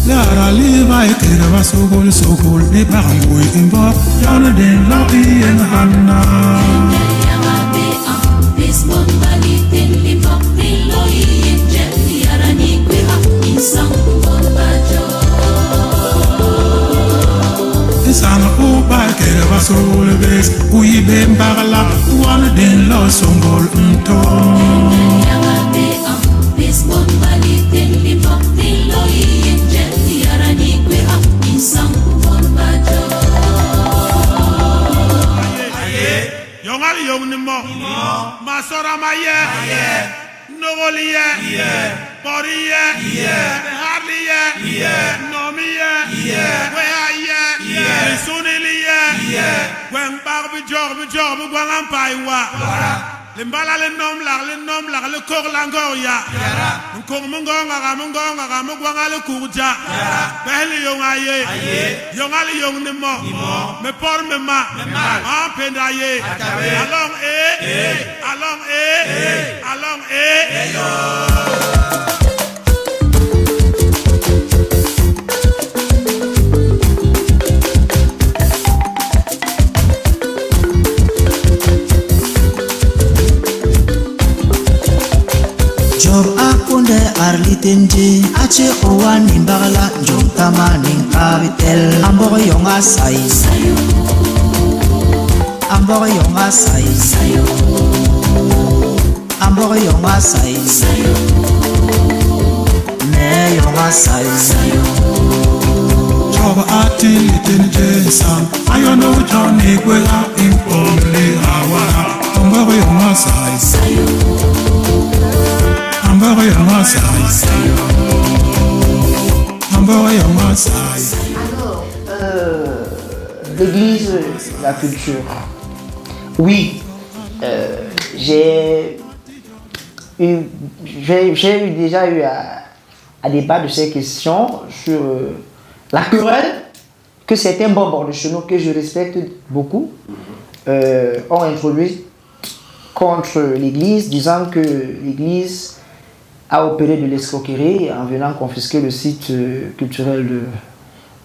Lara liva ikirva sokol ni bangui imbo. Jordan lo ien hanna. Yamabe am Lisbon balitin libak biloi Engel yarani kwe ha Insang bon bajo Isana uba ikirva sokol bes. Ui ben bagala. Jordan lo songol unto. Yamabe am Lisbon balitin libak biloi Engel yarani kwe ha Insang bon bajo Yongali yong ni mo. Masora maye. Nogoli ye. Bori ye. Harli ye. Nomi ye. Wea ye. Sunili ye. Wen barbi jorbi gwang ampai wa. Limbala le nom lag le kor langor ya. Nkong mungong aga mugwang ale kurja. Behli yong aye. Yongali yong ni mo. Me por me ma. Penda ye. Along Job akunde arlitenje ache owani mbagala jontama ninkabitel amboro yonga sai amboro yonga sai amboro yonga sai ne yonga sai Job ati tenje sam. Ayono Johnny gwela impomle awara. Ambaro yonga sai. Ambaro yonga sai. Ambaro yonga sai. Alors, l'église, la culture. Oui, j'ai déjà eu à débattre de ces questions sur la querelle que certains membres de chez nous, que je respecte beaucoup, ont introduit contre l'église, disant que l'église a opéré de l'escroquerie en venant confisquer le site culturel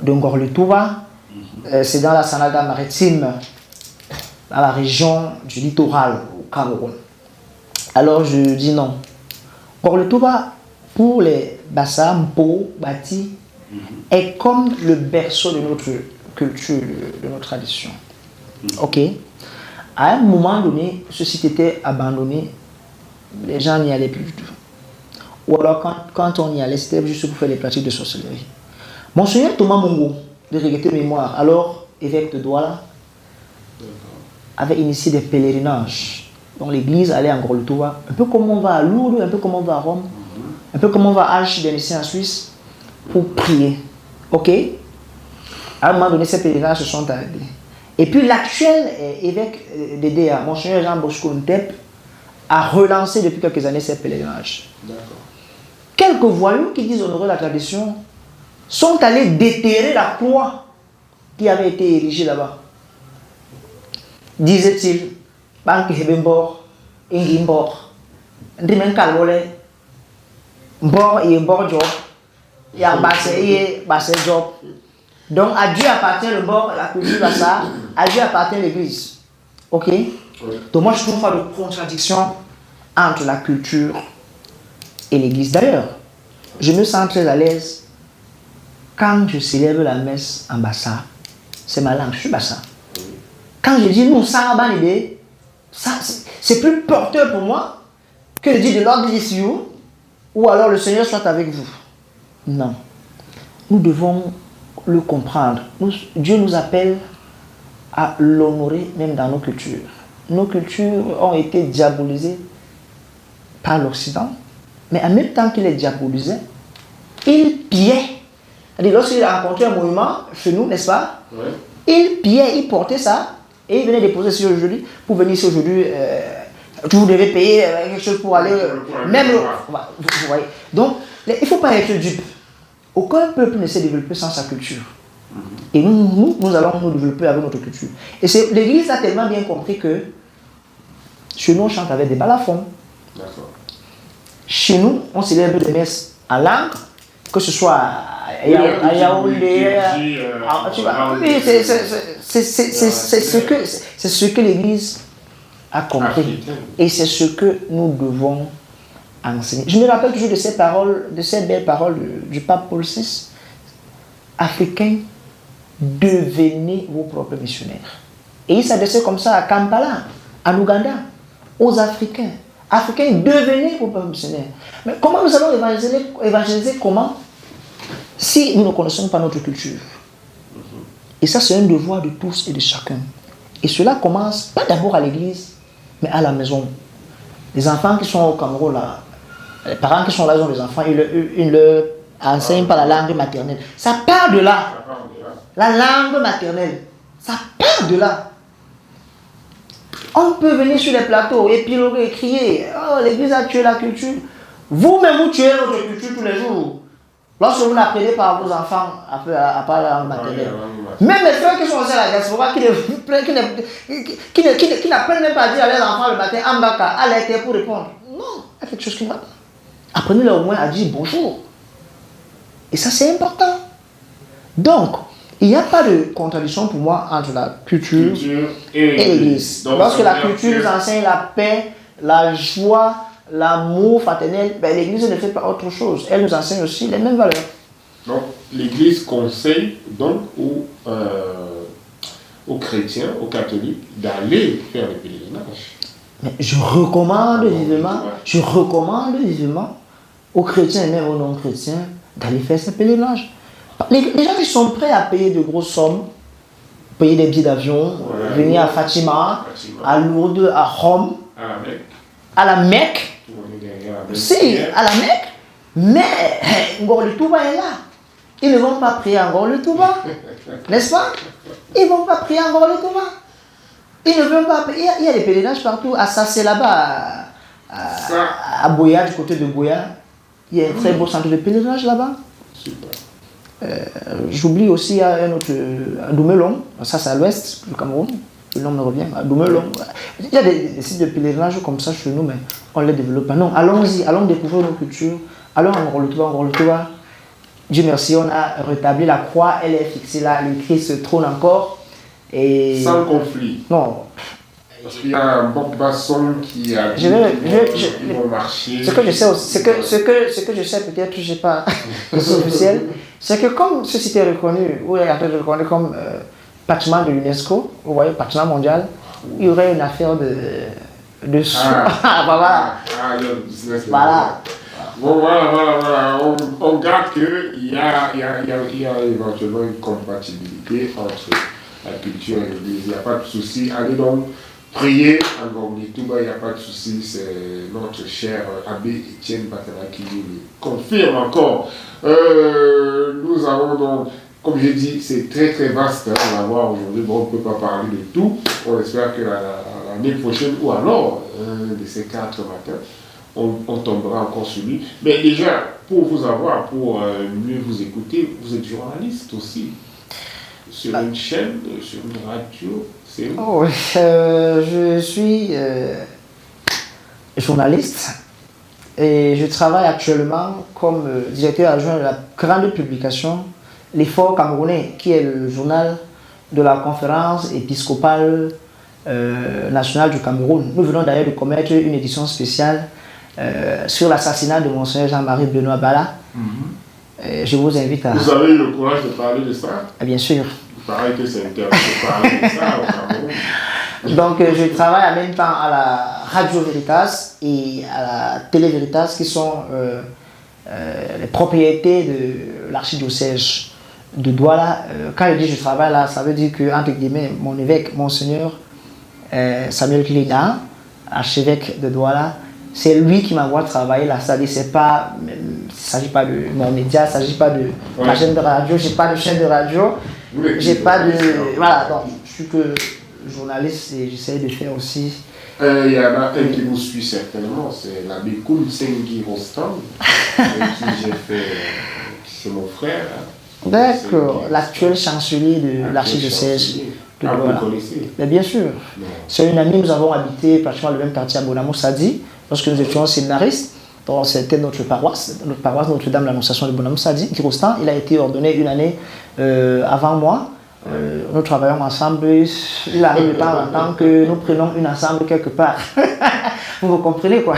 de Ngorletouba. C'est dans la Sanada maritime, dans la région du littoral au Cameroun. Alors je dis non. Ngorletouba, pour les Bassa, Mpo, Bati, est comme le berceau de notre culture, de notre tradition. Ok. À un moment donné, ce site était abandonné, les gens n'y allaient plus du tout. Ou alors quand on y allait, c'était juste pour faire des pratiques de sorcellerie. Monseigneur Thomas Mongo, de Regretté Mémoire, alors évêque de Douala, avait initié des pèlerinages. Donc l'église allait en Ngorletouba, un peu comme on va à Lourdes, un peu comme on va à Rome, un peu comme on va à Archidénicien en Suisse, pour prier. Ok? À un moment donné, ces pèlerinages se sont arrêtés. Et puis l'actuel évêque d'Edea, Monseigneur Jean Bosco Ntep, a relancé depuis quelques années ces pèlerinages. Quelques voyous qui disent honorer la tradition sont allés déterrer la croix qui avait été érigée là-bas. Disait-il, Banque Hebembor, Ingimbor, Ndimen Kalwole, Mbor et Mbor Job, et Basse Job. Donc à Dieu appartient le bord, la culture Bassa, à Dieu appartient l'église. Ok? Donc moi je trouve pas de contradiction entre la culture et l'église. D'ailleurs, je me sens très à l'aise quand je célèbre la messe en Bassa. C'est ma langue, je suis Bassa. Quand je dis nous, ça c'est plus porteur pour moi que de dire de l'ordre is you ou alors le Seigneur soit avec vous. Non. Nous devons le comprendre. Dieu nous appelle à l'honorer même dans nos cultures. Nos cultures ont été diabolisées par l'Occident, mais en même temps qu'il les diabolisait, il pillait. C'est-à-dire, lorsqu'il a rencontré un monument chez nous, n'est-ce pas? Ouais. Il pillait, il portait ça, et il venait déposer ici aujourd'hui, pour venir ici aujourd'hui, vous devez payer quelque chose pour aller, même, vous voyez. Donc, il ne faut pas être dupe. Aucun peuple ne s'est développé sans sa culture. Et nous allons nous développer avec notre culture. Et l'Église a tellement bien compris que chez nous, on chante avec des balafons. D'accord. Chez nous, on célèbre des messes en langue, que ce soit à Yaoundé. C'est ce que l'Église a compris. Et c'est ce que nous devons enseigner. Je me rappelle toujours de ces paroles, de ces belles paroles du pape Paul VI. Africains, devenez vos propres missionnaires. Et il s'adressait comme ça à Kampala, en Ouganda, aux Africains. Africains, devenez vos propres missionnaires. Mais comment nous allons évangéliser comment? Si nous ne connaissons pas notre culture. Et ça, c'est un devoir de tous et de chacun. Et cela commence pas d'abord à l'église, mais à la maison. Les enfants qui sont au Cameroun, là, les parents qui sont là, ils ont des enfants, ils leur enseignent par la langue maternelle. Ça part de là. La langue maternelle. Ça part de là. On peut venir sur les plateaux, épiloguer, crier. Oh, l'église a tué la culture. Vous-même, vous tuez votre culture tous les jours. Lorsque vous n'apprenez pas à vos enfants à parler la langue maternelle. Même les frères qui sont aussi à la diaspora, qui n'apprennent même pas à dire à leurs enfants le matin, Ambaka, à l'été pour répondre. Non, il y a quelque chose qui ne va pas. Apprenez-leur au moins à dire bonjour. Et ça, c'est important. Donc, il n'y a pas de contradiction pour moi entre la culture et l'Église. Lorsque la culture nous enseigne la paix, la joie, l'amour fraternel, ben, l'Église ne fait pas autre chose. Elle nous enseigne aussi les mêmes valeurs. Donc, l'Église conseille donc aux chrétiens, aux catholiques, d'aller faire le pèlerinage. Mais je recommande vivement aux chrétiens et même aux non-chrétiens d'aller faire ce pèlerinage. Les gens qui sont prêts à payer de grosses sommes, payer des billets d'avion, venir à Fatima, à Lourdes, à Rome, à la Mecque. Si, à la Mecque, mais Ngor Touba est là. Ils ne vont pas prier Ngor Touba, n'est-ce pas? Ils ne vont pas prier Ngor Touba. Ils ne veulent pas prier. Il y a des pèlerinages partout. À Sassé là-bas, à Boya, du côté de Boya, il y a un très beau centre de pèlerinage là-bas. Super. J'oublie aussi un autre, à Doumelong, ça c'est à l'ouest du Cameroun, le nom me revient, à Doumelong. Il y a des sites de pèlerinage comme ça chez nous, mais on ne les développe pas. Non, allons-y, allons découvrir nos cultures, allons à Ngor-le-Touba. Dieu merci, on a rétabli la croix, elle est fixée là, le Christ trône encore. Et... sans conflit. Non. Parce qu'il y a un bon basson qui a dit qu'ils vont marcher. Ce que je sais aussi, ce que je sais peut-être, je n'ai pas le officiel, c'est que comme ce site est reconnu, ou est reconnu comme patrimoine de l'UNESCO, vous voyez, patrimoine mondial, il y aurait une affaire de soins. Voilà. Voilà. Bon, voilà. On regarde qu'il y a éventuellement une compatibilité entre la culture et l'Église. Il n'y a pas de souci. Allez donc prier à Ngor-le-Touba, il n'y a pas de souci. C'est notre cher abbé Étienne Batala qui nous le confirme encore. Nous avons donc, comme j'ai dit, c'est très très vaste. Hein, on va voir aujourd'hui. Bon, on ne peut pas parler de tout. On espère que l'année prochaine, ou alors de ces 4 matins, on tombera encore sur lui. Mais déjà, pour vous avoir, pour mieux vous écouter, vous êtes journaliste aussi. Sur une chaîne, sur une radio, c'est où? Oh, je suis journaliste et je travaille actuellement comme directeur adjoint de la grande publication L'Effort Camerounais, qui est le journal de la conférence épiscopale nationale du Cameroun. Nous venons d'ailleurs de commettre une édition spéciale sur l'assassinat de Monseigneur Jean-Marie Benoît Bala. Je vous invite à... Vous avez eu le courage de parler de ça? Bien sûr. Il paraît que c'est intéressant de parler de ça au Cameroun. Donc je travaille en même temps à la Radio Veritas et à la Télé Veritas, qui sont les propriétés de l'archidiocèse de Douala. Quand je dis je travaille là, ça veut dire que, entre guillemets, mon évêque, Monseigneur Samuel Klina, archevêque de Douala, C'est lui qui m'envoie travailler là. C'est-à-dire, il ne s'agit pas de mon média, il ne s'agit pas de ma chaîne de radio, je n'ai pas de chaîne de radio, j'ai pas de. Voilà, donc je suis que journaliste et j'essaie de faire aussi. Il y en a un qui vous suit certainement, c'est l'abbé Kounsengi Rostam, avec qui j'ai fait. C'est mon frère. D'accord, l'actuel chancelier de l'archidiocèse de Douala. Douala. Vous connaissez? Mais bien sûr. Non. C'est une amie, nous avons habité pratiquement le même quartier à Bonamou Sadi, lorsque nous étions séminaristes. Donc c'était notre paroisse Notre-Dame de l'Annonciation de Bonamou Sadi, Kirostan. Il a été ordonné une année avant moi. Nous travaillons ensemble. Il arrive de temps en temps que nous prenons une ensemble quelque part. Vous comprenez quoi?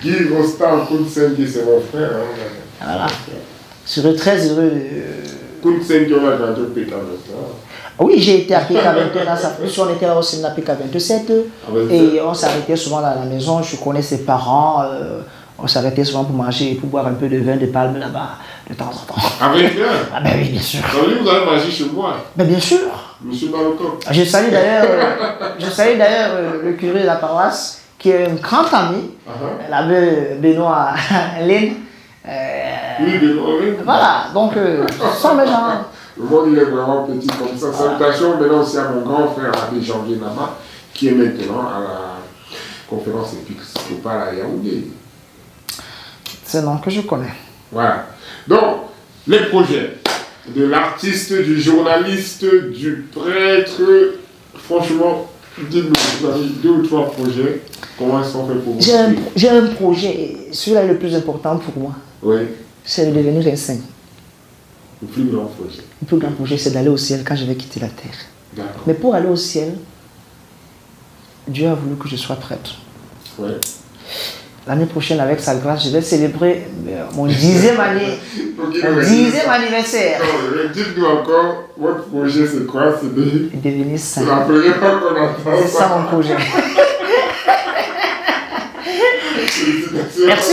Guy Rostam Kounsengi, c'est mon frère. Hein. Voilà. Je serais très heureux de. Kounsengi, on a grandi au PK. Oui, j'ai été à PK21 dans sa fonction, on était là aussi à PK27 et on s'arrêtait souvent dans la maison, je connais ses parents, on s'arrêtait souvent pour manger et pour boire un peu de vin de palme là-bas de temps en temps. Avec bien. Ah ben oui, bien sûr. Donc lui, vous avez mangé chez moi, Ben bien sûr. monsieur Barocco. Je salue d'ailleurs le curé de la paroisse qui est un grand ami, l'abbé Benoît Lynn. Oui, Benoît. Voilà, donc ce sont des gens. Le monde il est vraiment petit comme ça. Salutations maintenant aussi à mon grand frère, l'abbé Janvier Nama, qui est maintenant à la conférence épiscopale à Yaoundé. C'est un nom que je connais. Voilà. Donc, les projets de l'artiste, du journaliste, du prêtre, franchement, dites-nous, vous avez 2 ou 3 projets. Comment est-ce qu'on fait pour vous? J'ai un projet, celui-là est le plus important pour moi. Oui, C'est de devenir un saint. le plus grand projet. Le plus grand projet, c'est d'aller au ciel quand je vais quitter la terre. D'accord. Mais pour aller au ciel, Dieu a voulu que je sois prêtre. Oui. L'année prochaine, avec sa grâce, je vais célébrer mon 10e année, mon 10e anniversaire. Dites-nous encore, votre projet c'est quoi? C'est de... Devenir saint. C'est la première fois qu'on entend C'est ça mon projet. Merci.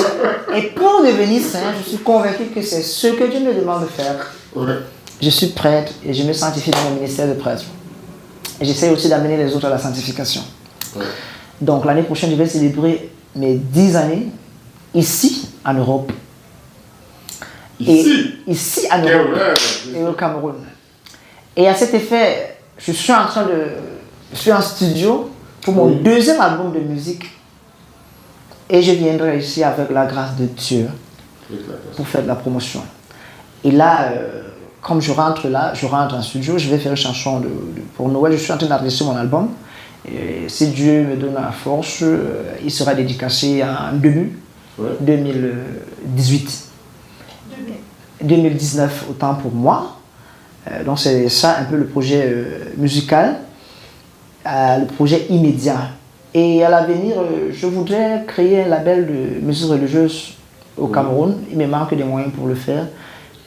Et pour devenir saint, je suis convaincu que c'est ce que Dieu me demande de faire. Ouais. Je suis prêtre et je me sanctifie dans mon ministère de prêtre. Et j'essaie aussi d'amener les autres à la sanctification. Ouais. Donc l'année prochaine, je vais célébrer mes 10 années ici en Europe. Ici en Quel Europe rêve. et au Cameroun. Et à cet effet, je suis en studio pour mon 2e album de musique. Et je viendrai ici avec la grâce de Dieu pour faire de la promotion. Et là, comme je rentre en studio, je vais faire une chanson pour Noël. Je suis en train d'enregistrer mon album. Et si Dieu me donne la force, il sera dédicacé en début 2018. 2019, autant pour moi. Donc c'est ça un peu le projet musical, le projet immédiat. Et à l'avenir, je voudrais créer un label de musique religieuse au Cameroun. Il me manque des moyens pour le faire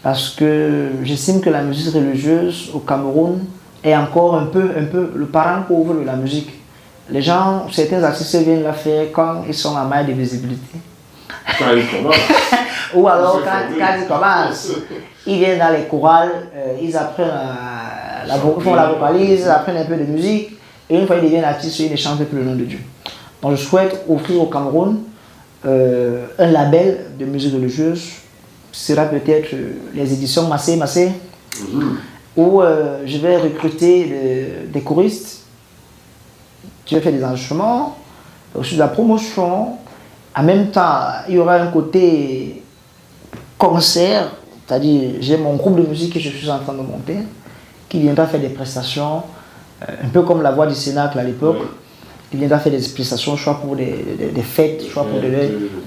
parce que j'estime que la musique religieuse au Cameroun est encore un peu le parent pauvre de la musique. Les gens, certains artistes viennent la faire quand ils sont en manque de visibilité. Quand ils commencent. Ou alors quand ils commencent. Ils viennent dans les chorales, ils apprennent font la vocalise, ils apprennent un peu de musique. Et une fois qu'ils deviennent artistes, ils ne chantent plus le nom de Dieu. Donc je souhaite offrir au Cameroun un label de musique religieuse. Ce sera peut-être les éditions Massé, où je vais recruter des choristes. Je vais faire des enregistrements, aussi de la promotion. En même temps, il y aura un côté concert, c'est-à-dire j'ai mon groupe de musique que je suis en train de monter, qui viendra faire des prestations, un peu comme la Voix du Cénacle à l'époque. Il viendra faire des prestations, soit pour des fêtes, soit pour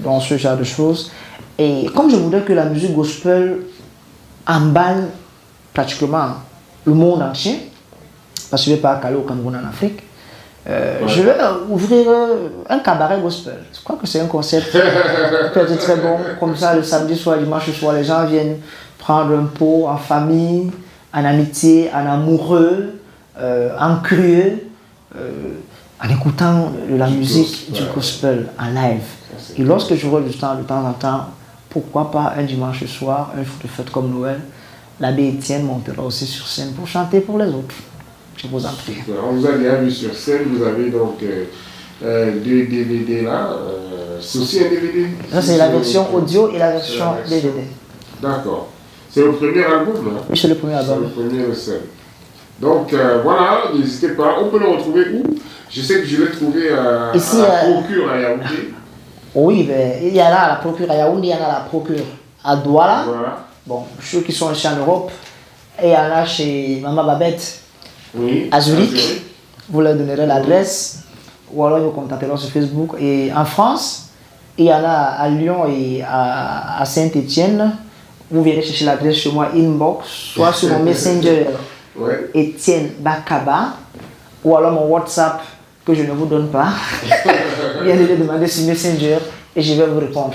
dans ce genre de choses. Et comme je voudrais que la musique gospel emballe pratiquement le monde entier, parce que je ne vais pas aller au Cameroun en Afrique, je vais ouvrir un cabaret gospel. Je crois que c'est un concept peut-être très bon. Comme ça, le samedi soir, dimanche soir, les gens viennent prendre un pot en famille, en amitié, en amoureux, en curieux, en écoutant de la musique du gospel en live. Et lorsque j'aurai du temps de temps en temps, pourquoi pas un dimanche soir, un jour de fête comme Noël, l'abbé Étienne montera aussi sur scène pour chanter pour les autres. Je vous en prie. On vous a bien vu sur scène, vous avez donc deux DVD là. C'est aussi un DVD. Ça, c'est la version audio et la version DVD. D'accord. C'est le premier album, là? Oui, c'est le premier album. C'est le premier seul. Donc voilà, n'hésitez pas. On peut le retrouver où? Je sais que je l'ai trouvé ici, à la Procure à Yaoundé. Oui, ben, il y en a à la Procure à Yaoundé, il y en a à la Procure à Douala. Voilà. Bon, ceux qui sont ici en Europe. Et il y en a chez Maman Babette, Oui. à Zurich. Vous leur donnerez l'adresse. Ou alors ils vous contacteront sur Facebook. Et en France, il y en a à Lyon et à Saint-Étienne. Vous verrez chercher l'adresse chez moi, inbox, soit sur mon Messenger, Ouais. Etienne Bakaba, ou alors mon WhatsApp que je ne vous donne pas. Vous allez le demander sur Messenger et je vais vous répondre.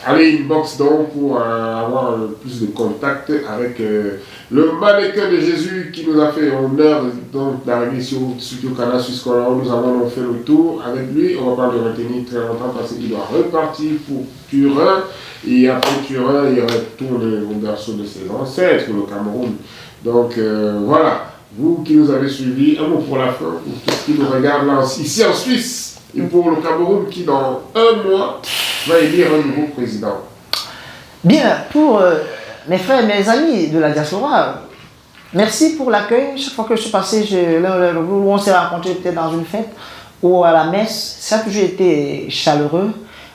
Allez, inbox donc pour avoir plus de contact avec le mannequin de Jésus qui nous a fait honneur d'arriver sur Studio Canal Suisse Color. Nous avons fait le tour avec lui. On ne va pas le retenir très longtemps parce qu'il doit repartir pour Turin. Et après Turin, il retourne au berceau de ses ancêtres, le Cameroun. Donc voilà, vous qui nous avez suivis, un mot pour la fin, pour tous ceux qui nous regardent là, ici en Suisse. Et pour le Cameroun qui, dans un mois, va élire un nouveau président. Bien, pour mes frères et mes amis de la diaspora, merci pour l'accueil. Chaque fois que je suis passé, où on s'est rencontrés peut-être dans une fête ou à la messe, ça a toujours été chaleureux.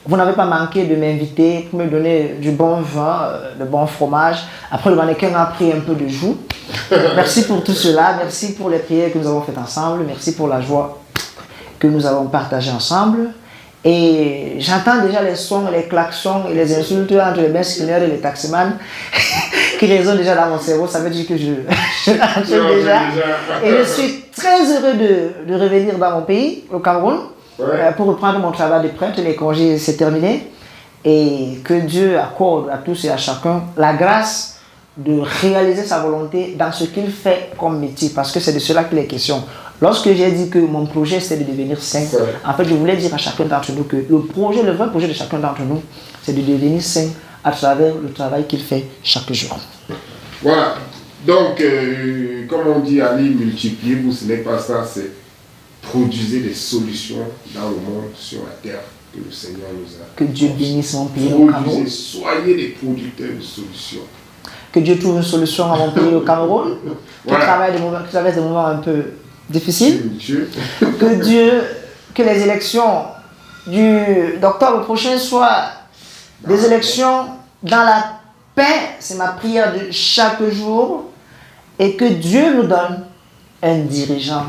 Vous n'avez pas manqué de m'inviter pour me donner du bon vin, de bon fromage. Après, le mannequin a pris un peu de joue. Merci pour tout cela. Merci pour les prières que nous avons faites ensemble. Merci pour la joie que nous avons partagée ensemble. Et j'entends déjà les sons, les klaxons et les insultes entre les benzineurs et les taximans qui résonnent déjà dans mon cerveau. Ça veut dire que je l'entends déjà. Et je suis très heureux de revenir dans mon pays, au Cameroun, pour reprendre mon travail de prêtre. Les congés, c'est terminé. Et que Dieu accorde à tous et à chacun la grâce de réaliser sa volonté dans ce qu'il fait comme métier. Parce que c'est de cela qu'il est question. Lorsque j'ai dit que mon projet c'est de devenir saint, en fait je voulais dire à chacun d'entre nous que le vrai projet de chacun d'entre nous, c'est de devenir saint à travers le travail qu'il fait chaque jour. Voilà. Donc, comme on dit, allez multiplier, vous, ce n'est pas ça, c'est produire des solutions dans le monde, sur la terre, que le Seigneur nous a. Que Dieu bénisse mon pays au Cameroun. Soyez des producteurs de solutions. Que Dieu trouve une solution à mon pays au Cameroun, qui traverse des moments un peu difficile, que les élections d'octobre prochain soient des élections dans la paix, c'est ma prière de chaque jour, et que Dieu nous donne un dirigeant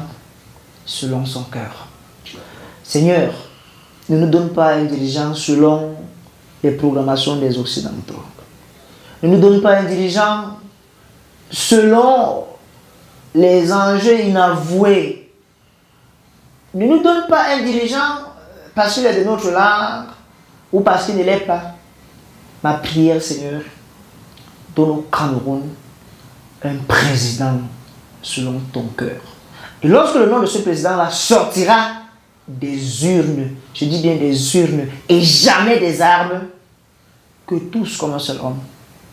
selon son cœur. Seigneur, ne nous donne pas un dirigeant selon les programmations des Occidentaux. Ne nous donne pas un dirigeant selon les enjeux inavoués. Ne nous donne pas un dirigeant parce qu'il est de notre langue ou parce qu'il ne l'est pas. Ma prière, Seigneur, donne au Cameroun un président selon ton cœur. Et lorsque le nom de ce président-là sortira des urnes, je dis bien des urnes, et jamais des armes, que tous comme un seul homme,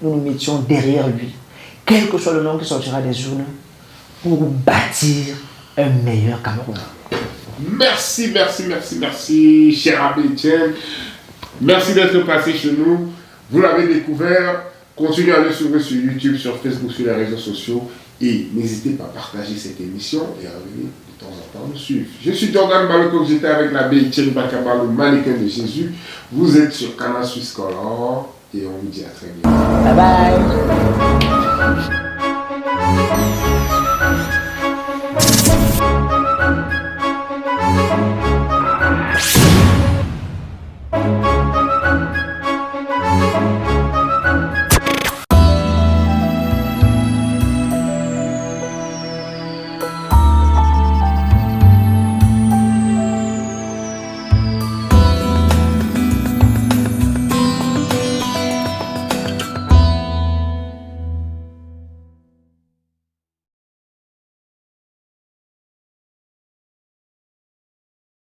nous nous mettions derrière lui, quel que soit le nom qui sortira des urnes, pour bâtir un meilleur Cameroun. Merci, cher Abbé Etienne. Merci d'être passé chez nous. Vous l'avez découvert. Continuez à le suivre sur YouTube, sur Facebook, sur les réseaux sociaux. Et n'hésitez pas à partager cette émission et à venir de temps en temps nous suivre. Je suis Jordan Balokok, j'étais avec l'abbé Etienne Bakaba, le mannequin de Jésus. Vous êtes sur Canal Suisse Color et on vous dit à très bientôt. Bye bye.